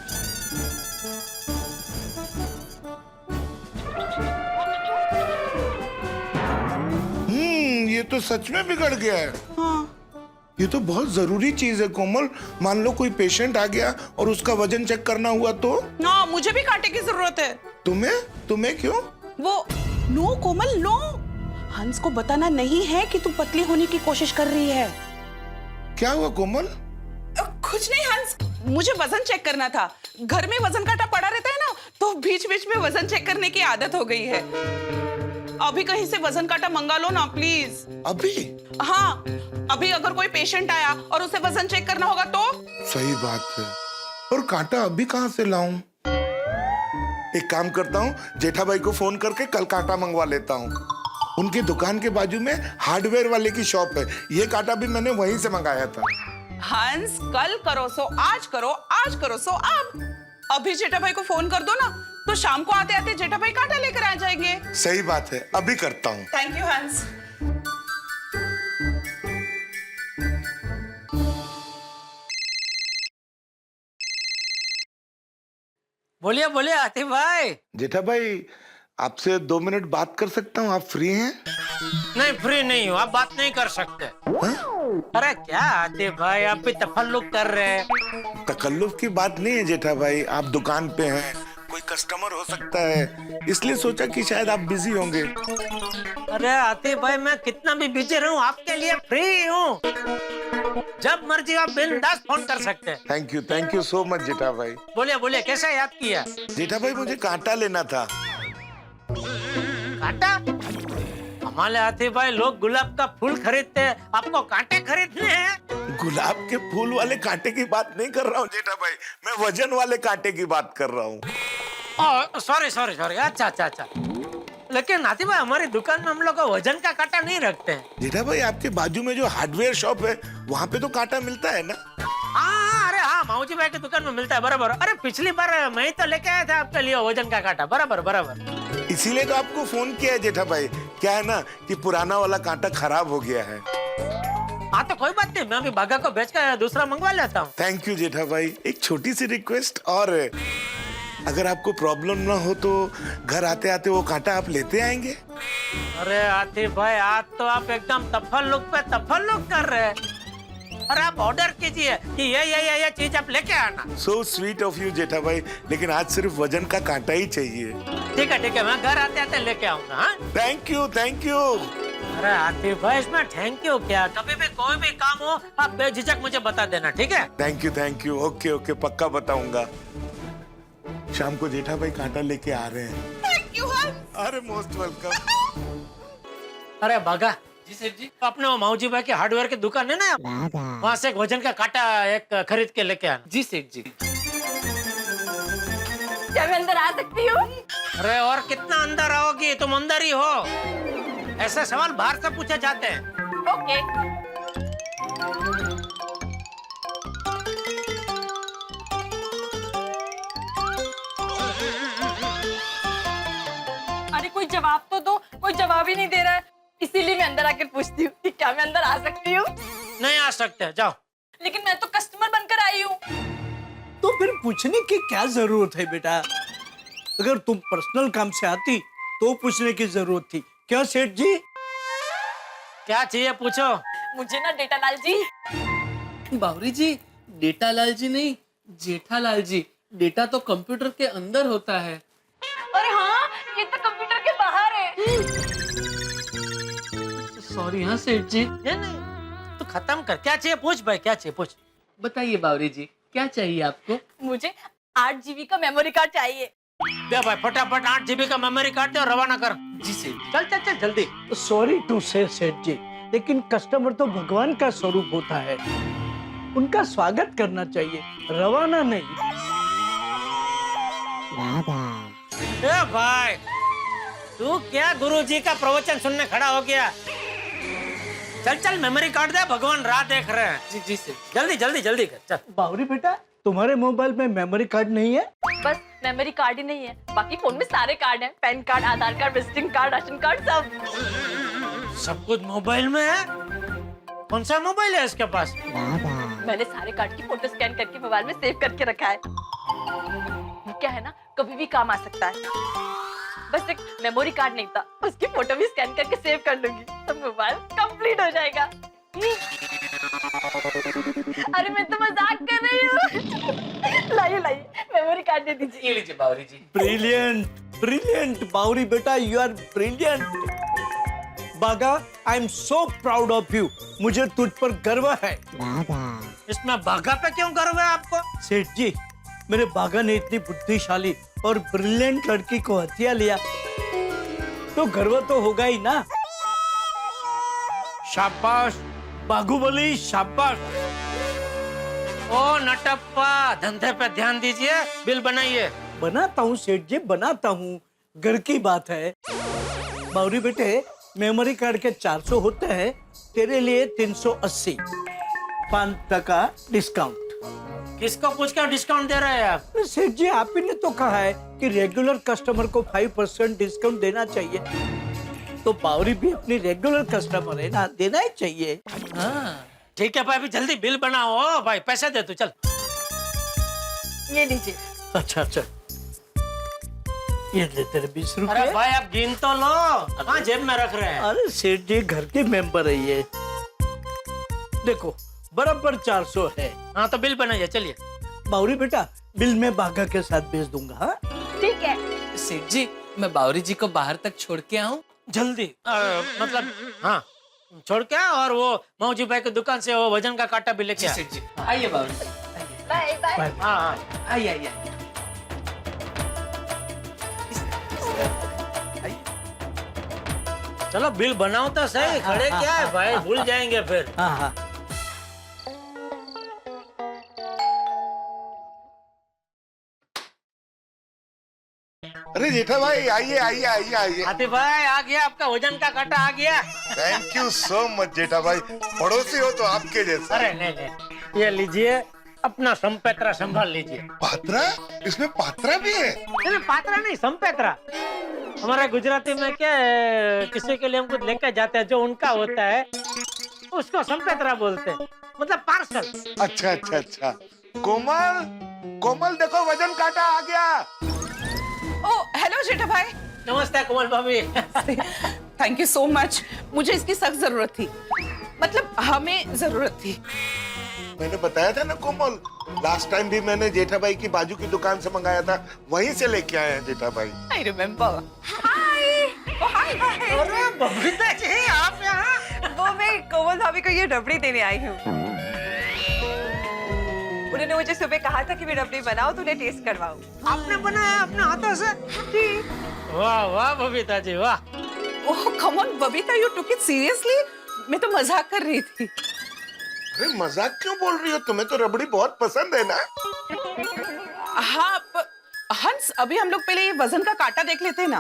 ये तो सच में बिगड़ गया है। हाँ। ये तो बहुत जरूरी चीज है कोमल। मान लो कोई पेशेंट आ गया और उसका वजन चेक करना हुआ तो? ना, मुझे भी कांटे की जरूरत है। तुम्हें क्यों? वो नो कोमल, नो। हंस को बताना नहीं है कि तू पतली होने की कोशिश कर रही है। क्या हुआ कोमल? कुछ नहीं हंस, मुझे वजन चेक करना था। घर में वजन कांटा पड़ा रहता है ना, तो बीच बीच में वजन चेक करने की आदत हो गई है। अभी कहीं से वजन कांटा मंगा लो ना प्लीज। अभी? हाँ, अभी अगर कोई पेशेंट आया और उसे वजन चेक करना होगा तो? सही बात है, और कांटा अभी कहाँ से लाऊं? एक काम करता हूँ, जेठा भाई को फोन करके कल कांटा मंगवा लेता हूँ। उनकी दुकान के बाजू में हार्डवेयर वाले की शॉप है। ये कांटा भी मैंने वहीं से मंगाया था। हंस, कल करो सो आज करो, आज करो सो अब। अभी जेठा भाई को फोन कर दो ना, तो शाम को आते आते जेठा भाई कांटा लेकर आ जाएंगे। सही बात है, अभी करता हूँ। थैंक यू हंस। बोलिए बोलिए आतिफ भाई। जेठा भाई, आपसे 2 मिनट बात कर सकता हूँ? आप फ्री हैं? नहीं, फ्री नहीं हूँ, आप बात नहीं कर सकते। हाँ? अरे क्या आतिफ भाई, आप भी तफल्लुक कर रहे हैं। तकल्लुफ की बात नहीं है जेठा भाई, आप दुकान पे हैं, कोई कस्टमर हो सकता है, इसलिए सोचा कि शायद आप बिजी होंगे। अरे आतिफ भाई, मैं कितना भी बिजी रहूं आपके लिए फ्री हूँ। जब मर्जी आप बिंदास फोन कर सकते हैं। थैंक यू सो मच जेठा भाई। बोलिए बोलिए, कैसे याद किया? जेठा भाई, मुझे कांटा लेना था। कांटा? हमारे आतिफ भाई, लोग गुलाब का फूल खरीदते हैं, आपको कांटे खरीदने हैं? गुलाब के फूल वाले कांटे की बात नहीं कर रहा हूँ जेठा भाई, मैं वजन वाले कांटे की बात कर रहा हूँ। सॉरी सॉरी सॉरी, अच्छा। लेकिन आतिफ भाई, हमारी दुकान में हम लोग वजन का कांटा नहीं रखते हैं। जेठा भाई, आपके बाजू में जो हार्डवेयर शॉप है, वहाँ पे तो कांटा मिलता है ना? हाँ, अरे हाँ, माऊजी भाई की दुकान में मिलता है, बराबर। अरे पिछली बार मैं ही तो लेके आया था आपके लिए वजन का कांटा, बराबर। इसीलिए तो आपको फोन किया है जेठा भाई। क्या है ना कि पुराना वाला कांटा खराब हो गया है। हाँ तो कोई बात नहीं, मैं अभी भागा को बेच कर दूसरा मंगवा लेता हूँ। थैंक यू जेठा भाई। एक छोटी सी रिक्वेस्ट और है, अगर आपको प्रॉब्लम ना हो तो घर आते आते वो कांटा आप लेते आएंगे? अरे आतिफ भाई, आज तो आप एकदम तफल्लुक पे तफल्लुक कर रहे हैं। अरे आप ऑर्डर कीजिए कि ये चीज आप लेके आना। सो स्वीट ऑफ यू जेठा भाई, लेकिन आज सिर्फ वजन का कांटा ही चाहिए। ठीक है, मैं घर आते आते लेके आऊंगा। हाँ, थैंक यू। अरे आतिफ भाई इसमें थैंक यू क्या, कभी भी कोई भी काम हो आप बेझिझक मुझे बता देना, ठीक है? Thank you. ओके ओके, पक्का बताऊंगा। शाम को जेठा भाई कांटा लेके आ रहे हैं। थैंक यू हंस। अरे मोस्ट वेलकम। अरे बागा जी सेठ जी, अपने वो माऊजी भाई की हार्डवेयर की दुकान है ना, वहाँ से एक वजन का कांटा एक खरीद के लेके आना। जी सेठ जी। क्या मैं अंदर आ सकती हूँ? अरे और कितना अंदर आओगी, तुम अंदर ही हो। ऐसे सवाल बाहर से पूछे जाते हैं। ओके। अरे कोई जवाब तो दो, कोई जवाब ही नहीं दे रहा है, इसीलिए मैं अंदर आकर पूछती हूँ कि क्या मैं अंदर आ सकती हूँ? नहीं आ सकते, जाओ। लेकिन मैं तो कस्टमर बनकर आई हूँ। तो फिर पूछने की क्या जरूरत है बेटा? अगर तुम पर्सनल काम से आती तो पूछने की जरूरत थी। क्या सेठ जी? क्या चाहिए पूछो। मुझे ना डेटालाल जी। बावरी जी, डेटालाल जी नहीं, जेठालाल जी। डेटा तो कंप्यूटर के अंदर होता है। अरे हाँ, ये तो कंप्यूटर के बाहर है। सॉरी हाँ सेठ जी। नहीं, तो खत्म कर, क्या चाहिए पूछ भाई, क्या चाहिए पूछ। बताइए बावरी जी, क्या चाहिए आपको? मुझे 8 GB का मेमोरी कार्ड चाहिए। दे भाई फटाफट 8 GB का मेमोरी कार्ड दे और रवाना कर। जी सेठ। चल चल चल जल्दी। सॉरी टू से सेठ जी, लेकिन कस्टमर तो भगवान का स्वरूप होता है, उनका स्वागत करना चाहिए, रवाना नहीं। ए भाई, तू क्या गुरुजी का प्रवचन सुनने खड़ा हो गया? चल चल मेमोरी कार्ड दे, भगवान राह देख रहे हैं। जी जी सेठ। जल्दी जल्दी जल्दी कर चल। बावरी बेटा, तुम्हारे मोबाइल में मेमोरी कार्ड नहीं है? बस मेमोरी कार्ड ही नहीं है, बाकी फोन में सारे कार्ड हैं। PAN card, Aadhaar card, visiting card, ration card, सब कुछ मोबाइल में है? कौन सा मोबाइल है इसके पास? मैंने सारे कार्ड की फोटो स्कैन करके मोबाइल में सेव करके रखा है। ये क्या है ना, कभी भी काम आ सकता है। बस एक मेमोरी कार्ड नहीं था, उसकी फोटो भी स्कैन करके सेव कर लूंगी तो मोबाइल कंप्लीट हो जाएगा। अरे मैं तो मजाक कर रही हूँ। लाइए लाइए, मेमोरी कार्ड दे दीजिए। ये लीजिए बावरी जी। ब्रिलियंट ब्रिलियंट बावरी बेटा, you are brilliant. Bagha, I am so proud of you, मुझे तुझ पर गर्व है। इसमें बाघा पे क्यों गर्व है आपको? सेठ जी, मेरे बागा ने इतनी बुद्धिशाली और ब्रिलियंट लड़की को हथिया लिया तो गर्व तो होगा ही ना। शाबाश बाहुबली, शाबाश। ओ नटप्पा, धंधे पे ध्यान दीजिए, बिल बनाइए। बनाता हूँ सेठ जी, बनाता हूँ, घर की बात है। बावरी बेटे, मेमोरी कार्ड के 400 होते हैं, तेरे लिए 380, 5% डिस्काउंट। किसको पूछ कर डिस्काउंट दे रहे हैं आप? सेठ जी, आप ही ने तो कहा है कि रेगुलर कस्टमर को 5% डिस्काउंट देना चाहिए, तो बावरी भी अपनी रेगुलर कस्टमर है ना, देना ही चाहिए। हाँ ठीक है भाई, अभी जल्दी बिल बनाओ। ओ भाई पैसे दे तू, चल। ये लीजिए। अच्छा अच्छा, ये ले तेरे 20 रुपए। अरे भाई आप गिन तो लो, कहाँ जेब में रख रहे हैं? अरे सेठ जी, घर के मेंबर है ये, देखो बराबर 400 है। हाँ तो बिल बनाइए, चलिए। बावरी बेटा, बिल मैं बागा के साथ भेज दूंगा। हाँ ठीक है। सेठ जी, मैं बावरी जी को बाहर तक छोड़ के आऊं? जल्दी मतलब हाँ छोड़ के आ, और वो मौजी भाई की दुकान से वो वजन का कांटा भी लेके आ। सेठ जी आइए बावरी जी। Bye bye. हाँ हाँ आइए आइए। चलो बिल बनाओ तो सही, खड़े क्या है भाई, भूल जाएंगे फिर। हाँ हाँ। अरे जेठा भाई, आइए आइए आइए आइए। आतिफ भाई आ गया, आपका वजन का कांटा आ गया। थैंक यू सो मच जेठा भाई, पड़ोसी हो तो आपके जैसा। अरे नहीं नहीं, ये लीजिए, अपना संपेत्रा संभाल लीजिए। पात्रा? इसमें पात्रा भी है? नहीं पात्रा नहीं, संपेत्रा। हमारे गुजराती में क्या है, किसी के लिए हम कुछ लेकर जाते हैं, जो उनका होता है उसको संपेत्रा बोलते हैं, मतलब पार्सल। अच्छा अच्छा अच्छा। कोमल, कोमल देखो वजन कांटा आ गया। ओ हेलो जेठा भाई। नमस्ते कोमल भाभी। थैंक यू सो मच, मुझे इसकी सख्त जरूरत थी, मतलब हमें जरूरत थी। मैंने बताया था ना कोमल, लास्ट टाइम भी मैंने जेठा भाई की बाजू की दुकान से मंगाया था, वहीं से लेके आए हैं जेठा भाई। I remember. हाय अरे बबीता जी आप यहाँ? वो मैं कोमल भाभी को ये रबड़ी देने आई हूँ। उन्होंने मुझे सुबह कहा था कि मैं रबड़ी बनाऊं तो उन्हें टेस्ट करवाऊं। आपने बनाया अपने हाथों से? जी। वाह वाह बबीता जी वाह। Oh come on Babita, you took it seriously? मैं तो मजाक कर रही थी। अरे मजाक क्यों बोल रही हो? तुम्हें तो रबड़ी बहुत पसंद है ना? हाँ हंस, अभी हम लोग पहले ये वजन का कांटा देख लेते हैं ना।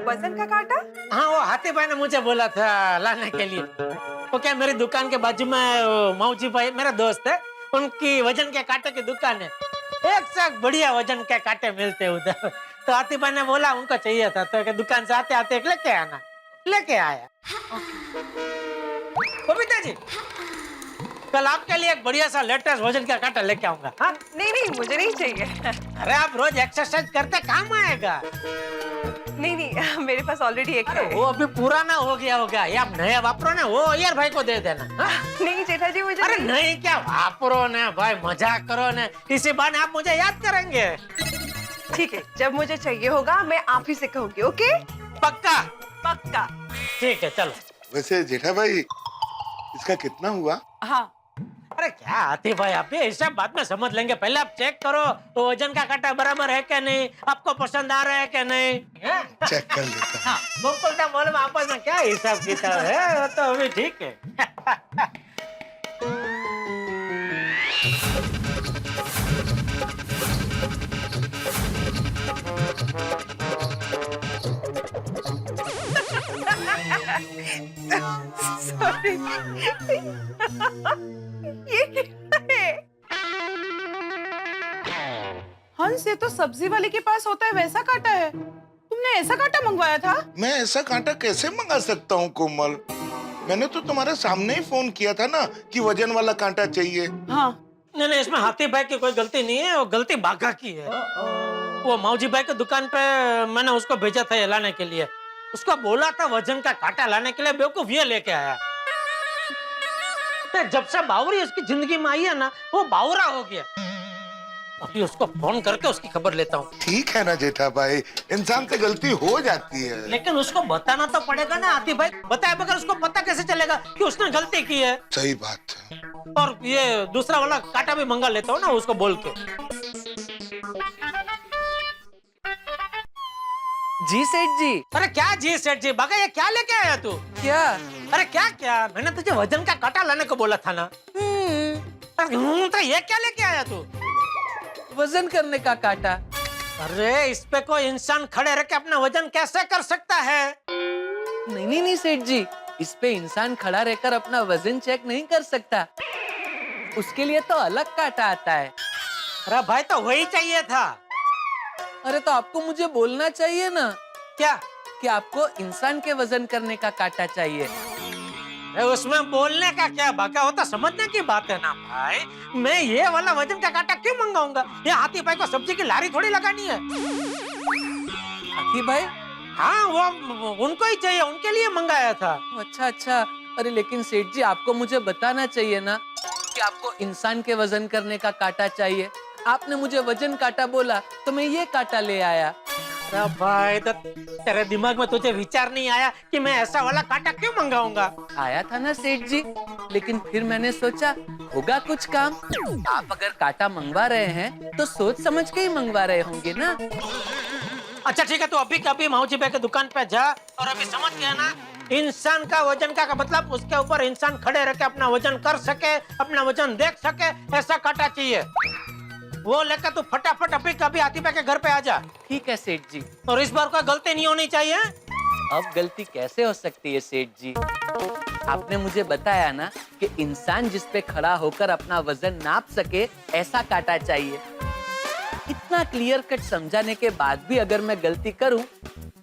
वजन का कांटा? हाँ वो हाथी भाई ने मुझे बोला था लाने के लिए। वो क्या मेरी दुकान के बाजू में मौजी भाई मेरा दोस्त है, उनकी वजन के कांटे की दुकान है। एक से एक बढ़िया वजन के कांटे मिलते हैं उधर। तो हाथी भाई ने बोला उनको चाहिए था, तो दुकान से आते आते एक लेके आना, लेके आया। बबीता जी कल आपके लिए एक बढ़िया सा लेटेस्ट वजन का कांटा लेके आऊंगा। हाँ? नहीं मुझे नहीं चाहिए। अरे आप रोज एक्सरसाइज करते काम आएगा। नहीं मेरे पास ऑलरेडी एक है। वो अभी पुराना हो गया होगा, ये आप नया वापरो ना, वो यार भाई को दे देना। हाँ? नहीं जेठा जी मुझे अरे नहीं क्या वापरो ना भाई, मजाक करो ना, इसी बहाने आप मुझे याद करेंगे। ठीक है, जब मुझे चाहिए होगा मैं आप ही से कहूंगी। ओके पक्का? पक्का। ठीक है चलो। वैसे जेठा भाई इसका कितना हुआ? हाँ अरे क्या आती भाई, आप ये सब बाद में समझ लेंगे, पहले आप चेक करो तो वजन का कांटा बराबर है क्या नहीं, आपको पसंद आ रहा है क्या नहीं। चेक कर लेता। हाँ गोकुलता मॉल में आपस में क्या हिसाब किताब है, वो तो अभी ठीक है। सॉरी। ये क्या है? हंस, ये तो सब्जी वाले के पास होता है वैसा कांटा है। तुमने ऐसा कांटा मंगवाया था? मैं ऐसा कांटा कैसे मंगा सकता हूँ कोमल? मैंने तो तुम्हारे सामने ही फोन किया था ना कि वजन वाला कांटा चाहिए। हाँ। नहीं इसमें हाथी भाई की कोई गलती नहीं है, वो गलती बाघा की है। वो मौजी भाई की दुकान पे मैंने उसको भेजा था ये लाने के लिए, उसको बोला था वजन का कांटा लाने के लिए, बेवकूफ ये लेके आया। जब से बावरी उसकी जिंदगी में आई है ना, वो बावरा हो गया। अभी उसको फोन करके उसकी खबर लेता हूँ। ठीक है ना जेठा भाई, इंसान से गलती हो जाती है। लेकिन उसको बताना तो पड़ेगा ना आती भाई, बताए बगैर उसको पता कैसे चलेगा कि उसने गलती की है। सही बात है। और ये दूसरा वाला कांटा भी मंगा लेता हूँ ना उसको बोल के। जी सेठ जी। अरे क्या जी सेठ जी, बागा ये क्या लेके आया तू? क्या? अरे क्या मैंने तुझे वजन का कांटा लाने को बोला था ना। तो ये क्या लेके आया तू? वजन करने का कांटा। अरे इस पे कोई इंसान खड़े रह के अपना वजन कैसे कर सकता है? नहीं सेठ जी, इस पे इंसान खड़ा रहकर अपना वजन चेक नहीं कर सकता, उसके लिए तो अलग कांटा आता है। अरे भाई तो वही चाहिए था। अरे तो आपको मुझे बोलना चाहिए ना। क्या? कि आपको इंसान के वजन करने का कांटा चाहिए। उसमें बोलने का क्या बाका होता, समझने की बात है ना भाई। मैं ये वाला वजन का कांटा क्यों मंगाऊंगा? ये हाथी भाई को सब्जी की लारी थोड़ी लगानी है। हाथी भाई? हाँ वो उनको ही चाहिए, उनके लिए मंगाया था। अच्छा। अरे लेकिन सेठ जी आपको मुझे बताना चाहिए ना कि आपको इंसान के वजन करने का कांटा चाहिए। आपने मुझे वजन कांटा बोला तो मैं ये कांटा ले आया। अरे भाई तो तेरे दिमाग में तुझे विचार नहीं आया कि मैं ऐसा वाला कांटा क्यों मंगाऊंगा? आया था ना सेठ जी, लेकिन फिर मैंने सोचा होगा कुछ काम। आप अगर कांटा मंगवा रहे हैं तो सोच समझ के ही मंगवा रहे होंगे ना। अच्छा ठीक है, तो अभी कभी मौजी भाई की दुकान पे जा और अभी समझ गया ना, इंसान का वजन का मतलब उसके ऊपर इंसान खड़े रह के अपना वजन कर सके, अपना वजन देख सके, ऐसा कांटा चाहिए। वो लेकर तू फटाफट अभी कभी हाथी भाई के घर पे आ जा। ठीक है सेठ जी। और इस बार कोई गलती नहीं होनी चाहिए। अब गलती कैसे हो सकती है सेठ जी? आपने मुझे बताया ना कि इंसान जिस पे खड़ा होकर अपना वजन नाप सके ऐसा कांटा चाहिए। इतना क्लियर कट समझाने के बाद भी अगर मैं गलती करूं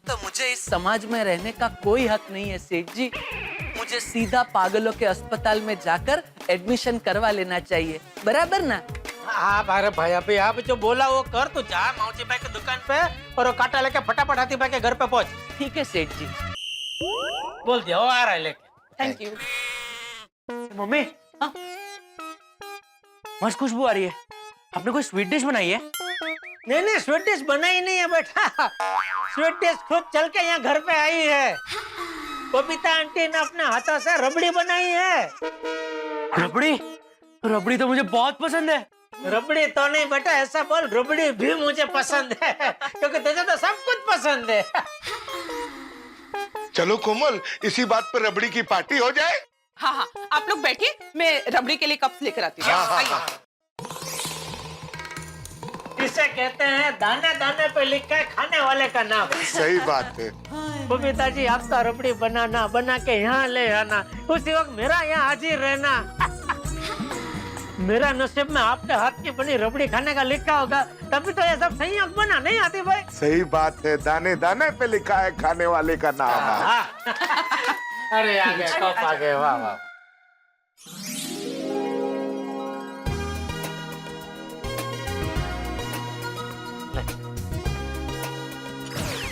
तो मुझे इस समाज में रहने का कोई हक नहीं है सेठ जी। मुझे सीधा पागलों के अस्पताल में जाकर एडमिशन करवा लेना चाहिए, बराबर ना? हाँ अरे भाई अभी आप जो बोला वो कर, तो जा मौजी भाई की दुकान पे और वो कांटा लेके फटाफट हाथी भाई के घर पे पहुंच। ठीक है सेठ जी। बोल दिया, वो आ रहा है लेके। Thank you. मम्मी, मस्त खुशबू आ रही है। आपने कोई स्वीट डिश बनाई है? नहीं स्वीट डिश बनाई नहीं है बेटा, स्वीटेस्ट खुद चल के यहाँ घर पे आई है। बबीता आंटी ने अपने हाथों से रबड़ी बनाई है। रबड़ी? रबड़ी तो मुझे बहुत पसंद है। रबड़ी तो नहीं बेटा, ऐसा बोल रबड़ी भी मुझे पसंद है, क्योंकि तुझे तो सब कुछ पसंद है। चलो कोमल, इसी बात पर रबड़ी की पार्टी हो जाए। हाँ हाँ, आप लोग बैठिए, मैं रबड़ी के लिए कप्स लेकर आती हूँ। आइए। इसे कहते हैं दाने दाने पे लिखा है खाने वाले का नाम। सही बात है। बबीता जी, आपका रबड़ी बनाना, बना के यहाँ ले आना, उसी वक्त मेरा यहाँ हाजिर रहना। मेरा नसीब में आपके हाथ की बनी रबड़ी खाने का लिखा होगा, तभी तो ये सब संयोग बना, नहीं आती भाई? सही बात है, दाने दाने पे लिखा है खाने वाले का नाम। अरे आ गए, कप आ गए, वाह वाह।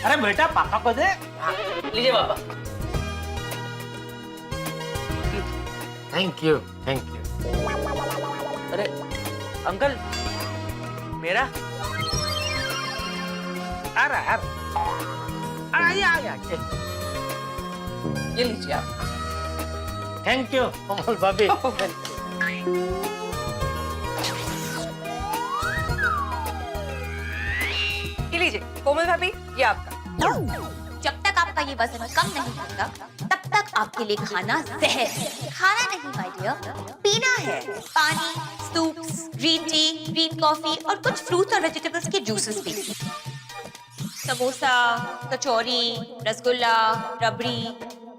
अरे बेटा, पापा को दे। लीजिए पापा। Thank you, thank you. अरे अंकल, मेरा? आ रहा। ये लीजिए आप। थैंक यू कोमल भाभी। ये लीजिए कोमल भाभी, ये आपका। जब तक आपका ये वजन कम नहीं होता, तब तक आपके लिए खाना जहर है। खाना नहीं माय डियर, पीना है। पानी, soups, green tea, green coffee और कुछ फ्रूट्स और वेजिटेबल्स के जूसेस भी। समोसा, कचौरी, रसगुल्ला, रबड़ी,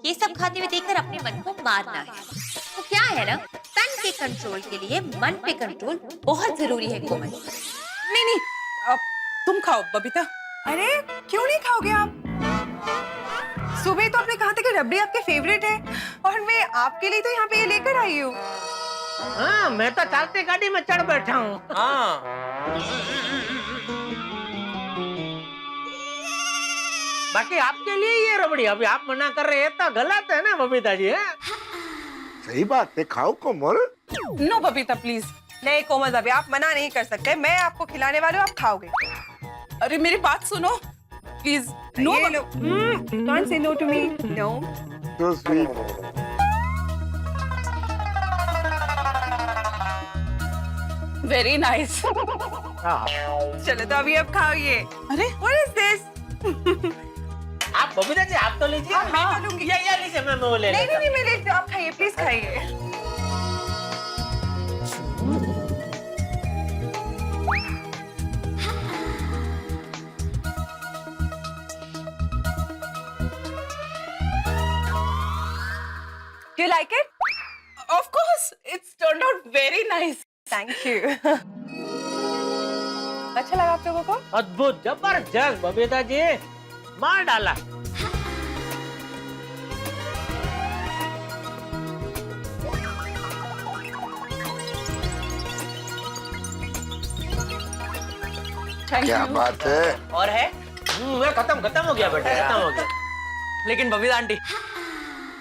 ये सब खाते हुए देखकर अपने मन को मारना है। तो क्या है ना, तन के कंट्रोल के लिए मन पे कंट्रोल बहुत जरूरी है कोमल। नहीं नहीं, अब तुम खाओ बबीता। अरे क्यों नहीं खाओगे आप? सुबह तो आपने कहा था कि रबड़ी आपके फेवरेट है, और मैं आपके लिए तो यहाँ पे ये लेकर आई हूँ। हाँ, मैं तो चलती गाड़ी में चढ़ बैठा हूँ। हाँ। बाकी आपके लिए ये रबड़ी, अभी आप मना कर रहे हैं तो गलत है ना बबीता जी? सही बात है, खाओ कोमल। No Babita please. नहीं कोमल भाभी, आप मना नहीं कर सकते, मैं आपको खिलाने वाली हूँ, आप खाओगे। अरे मेरी बात सुनो प्लीज। नो, ये लो। Don't say no to me. No. So sweet. Very nice. चलो तो अभी आप खाओ ये। अरे What is this? आप बबीता जी, आप तो लीजिए। हाँ, मैं तो लूंगी। ये लीजिए, मैं वो ले नहीं लेता नहीं, मैं लेती हूँ, आप खाइए, प्लीज खाइए। You like it? Of course, it's turned out very nice. Thank you. अच्छा लगा आप लोगों को? अद्भुत, जबरदस्त बबीता जी, मार डाला। क्या बात है। और है? मैं खत्म हो गया बेटा, खत्म हो गया। लेकिन बबीता आंटी,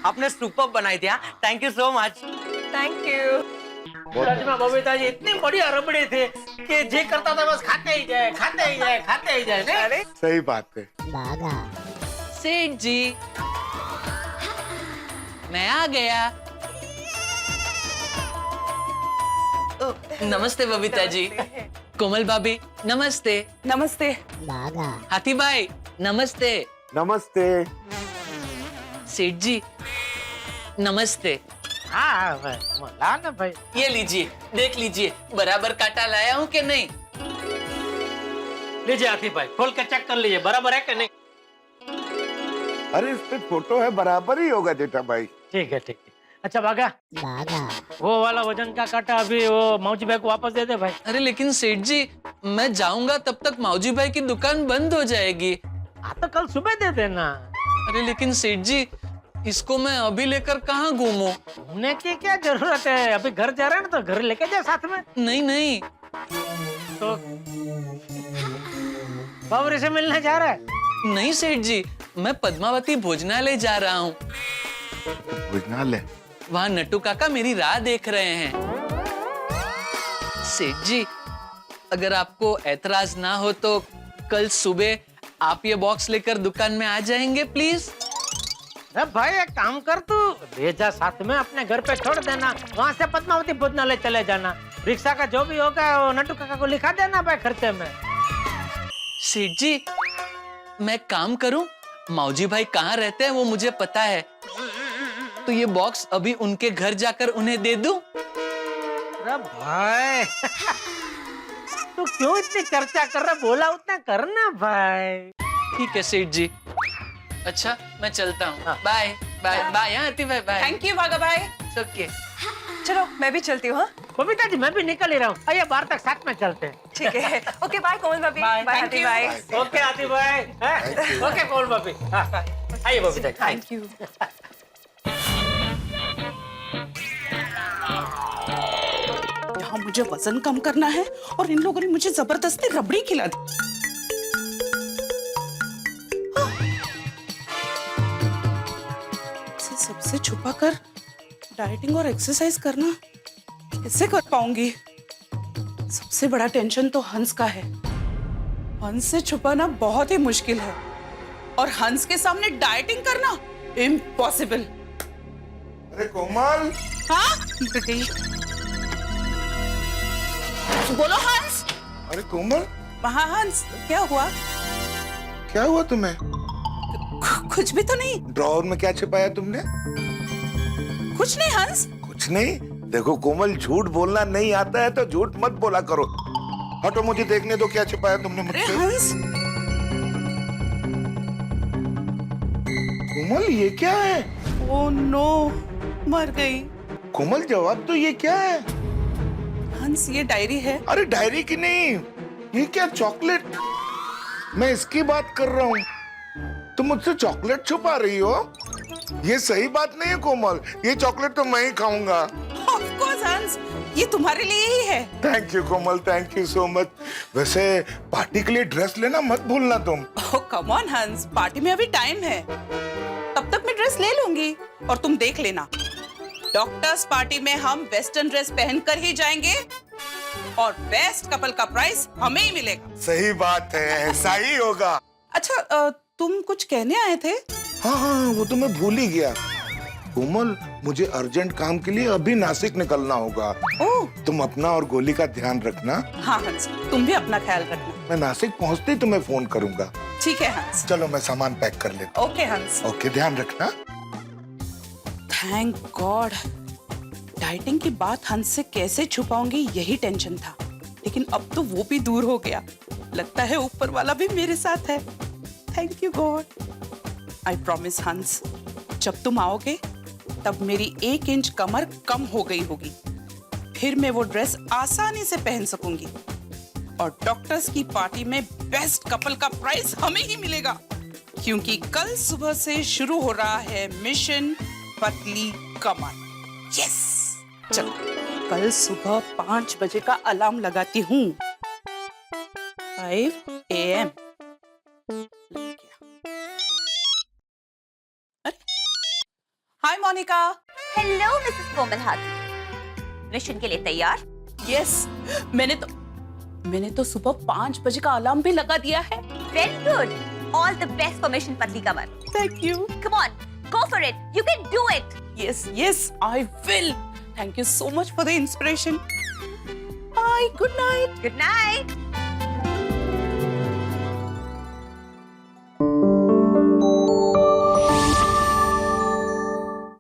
आपने सुपर बनाई थी। Thank you so much. Thank you. सच में बबीता जी, इतनी बढ़िया रबड़ी थी कि जी करता था बस खाते ही जाए, खाते ही जाए, खाते ही जाए। नहीं? अरे सही बात है। सेठ जी, मैं आ गया। नमस्ते बबीता जी। कोमल भाभी नमस्ते। नमस्ते। हाथी भाई नमस्ते। नमस्ते। सेठ जी नमस्ते। हाँ ला ना भाई। ये लीजिए, देख लीजिए बराबर काटा लाया हूँ कि नहीं। लीजिए आतिफ भाई, खोल के चेक कर लीजिए बराबर है कि नहीं। अरे इस पे फोटो है, बराबर ही होगा जेठा भाई। ठीक है ठीक है। अच्छा भागा, वो वाला वजन का काटा अभी वो मौजी भाई को वापस दे दे भाई। अरे लेकिन सेठ जी, मैं जाऊंगा तब तक मौजी भाई की दुकान बंद हो जाएगी। हाँ तो कल सुबह दे देना। अरे लेकिन सेठ जी, इसको मैं अभी लेकर कहाँ घूमूं? घूमने की क्या जरूरत है, अभी घर जा रहे हैं ना, तो घर लेके जाए साथ में। नहीं नहीं, तो बाबरी से मिलने जा रहा है? नहीं सेठ जी, मैं पद्मावती भोजनालय जा रहा हूँ। भोजनालय? वहाँ नट्टू काका मेरी राह देख रहे हैं। सेठ जी, अगर आपको ऐतराज ना हो तो कल सुबह आप ये बॉक्स लेकर दुकान में आ जाएंगे प्लीज? अरे भाई एक काम कर, तू ले जा साथ में, अपने घर पे छोड़ देना, वहाँ से पद्मावती भोजनालय चले जाना। रिक्शा का जो भी होगा वो नट्टू काका को लिखा देना भाई खर्चे में। सेठ जी, मैं काम करूं? मौजी भाई कहाँ रहते हैं वो मुझे पता है, तो ये बॉक्स अभी उनके घर जाकर उन्हें दे दूं? अरे भाई तू क्यों इतनी चर्चा कर रहा, बोला उतना करना भाई। ठीक है सेठ जी। अच्छा मैं चलता हूँ, बाय बाय बाय। आती भाई बाय। थैंक यू भागा भाई। ओके चलो मैं भी चलती हूँ। बबीता जी मैं भी निकल ही रहा हूँ, आइए बाहर तक साथ में चलते हैं। ठीक है। ओके बाय कोमल भाभी। बाय हाथी भाई। ओके आती भाई। ओके कोमल भाभी। आइए बबीता जी। Thank you. यहाँ मुझे वजन कम करना है और इन लोगों ने मुझे जबरदस्ती रबड़ी खिला दी। इसे सबसे छुपा कर डाइटिंग और एक्सरसाइज करना कैसे कर पाऊंगी? सबसे बड़ा टेंशन तो हंस का है। हंस से छुपाना बहुत ही मुश्किल है और हंस के सामने डाइटिंग करना इम्पॉसिबल। अरे कोमल। हाँ बेटी बोलो हंस। अरे कोमल। हाँ हंस क्या हुआ? क्या हुआ तुम्हें? कुछ भी तो नहीं। ड्रॉअर में क्या छिपाया तुमने? कुछ नहीं हंस। कुछ नहीं? देखो कोमल, झूठ बोलना नहीं आता है तो झूठ मत बोला करो। हटो, मुझे देखने दो क्या छिपाया तुमने मुझसे। हंस। कोमल ये क्या है? ओह नो, मर गई। कोमल जवाब तो, ये क्या है? हंस ये डायरी है। अरे डायरी की नहीं, ये क्या चॉकलेट? मैं इसकी बात कर रहा हूँ। तुम मुझसे चॉकलेट छुपा रही हो? ये सही बात नहीं है कोमल, ये चॉकलेट तो मैं ही खाऊंगा। ऑफ कोर्स हंस, ये तुम्हारे लिए ही है। Thank you Komal, thank you so much. वैसे पार्टी के लिए ड्रेस लेना मत भूलना तुम। ओह कम ऑन हंस, पार्टी में अभी टाइम है, तब तक मैं ड्रेस ले लूंगी। और तुम देख लेना, डॉक्टर्स पार्टी में हम वेस्टर्न ड्रेस पहनकर ही जाएंगे और बेस्ट कपल का प्राइज हमें ही मिलेगा। सही बात है, ऐसा ही होगा। अच्छा तुम कुछ कहने आए थे? हाँ हाँ, वो तो मैं भूल ही गया। कोमल, मुझे अर्जेंट काम के लिए अभी नासिक निकलना होगा। ओह। तुम अपना और गोली का ध्यान रखना। हाँ हंस, तुम भी अपना ख्याल रखना। मैं नासिक पहुँचते ही तुम्हें फोन करूंगा। ठीक है हंस। चलो मैं सामान पैक कर लेता हूँ। ओके हंस। ओके, ध्यान रखना। थैंक गॉड, डाइटिंग की बात हंस से कैसे छुपाऊंगी यही टेंशन था, लेकिन अब तो वो भी दूर हो गया। लगता है ऊपर वाला भी मेरे साथ है। Thank you God. I promise हंस, जब तुम आओगे तब मेरी 1 इंच कमर कम हो गई होगी, फिर मैं वो ड्रेस आसानी से पहन सकूंगी और डॉक्टर्स की पार्टी में बेस्ट कपल का प्राइज हमें ही मिलेगा, क्योंकि कल सुबह से शुरू हो रहा है मिशन पतली कमर। यस, चलो कल सुबह 5 बजे का अलार्म लगाती हूँ। 5 AM। Hi Monica. Hello Mrs Komal Hathi, mission के लिए तैयार? यस, मैंने तो सुबह 5 बजे का अलार्म भी लगा दिया है। Very good, all the best for mission पतली कमर। Thank you. Come on, go for it, you can do it. Yes yes, I will. Thank you so much for the inspiration. Bye, good night. Good night.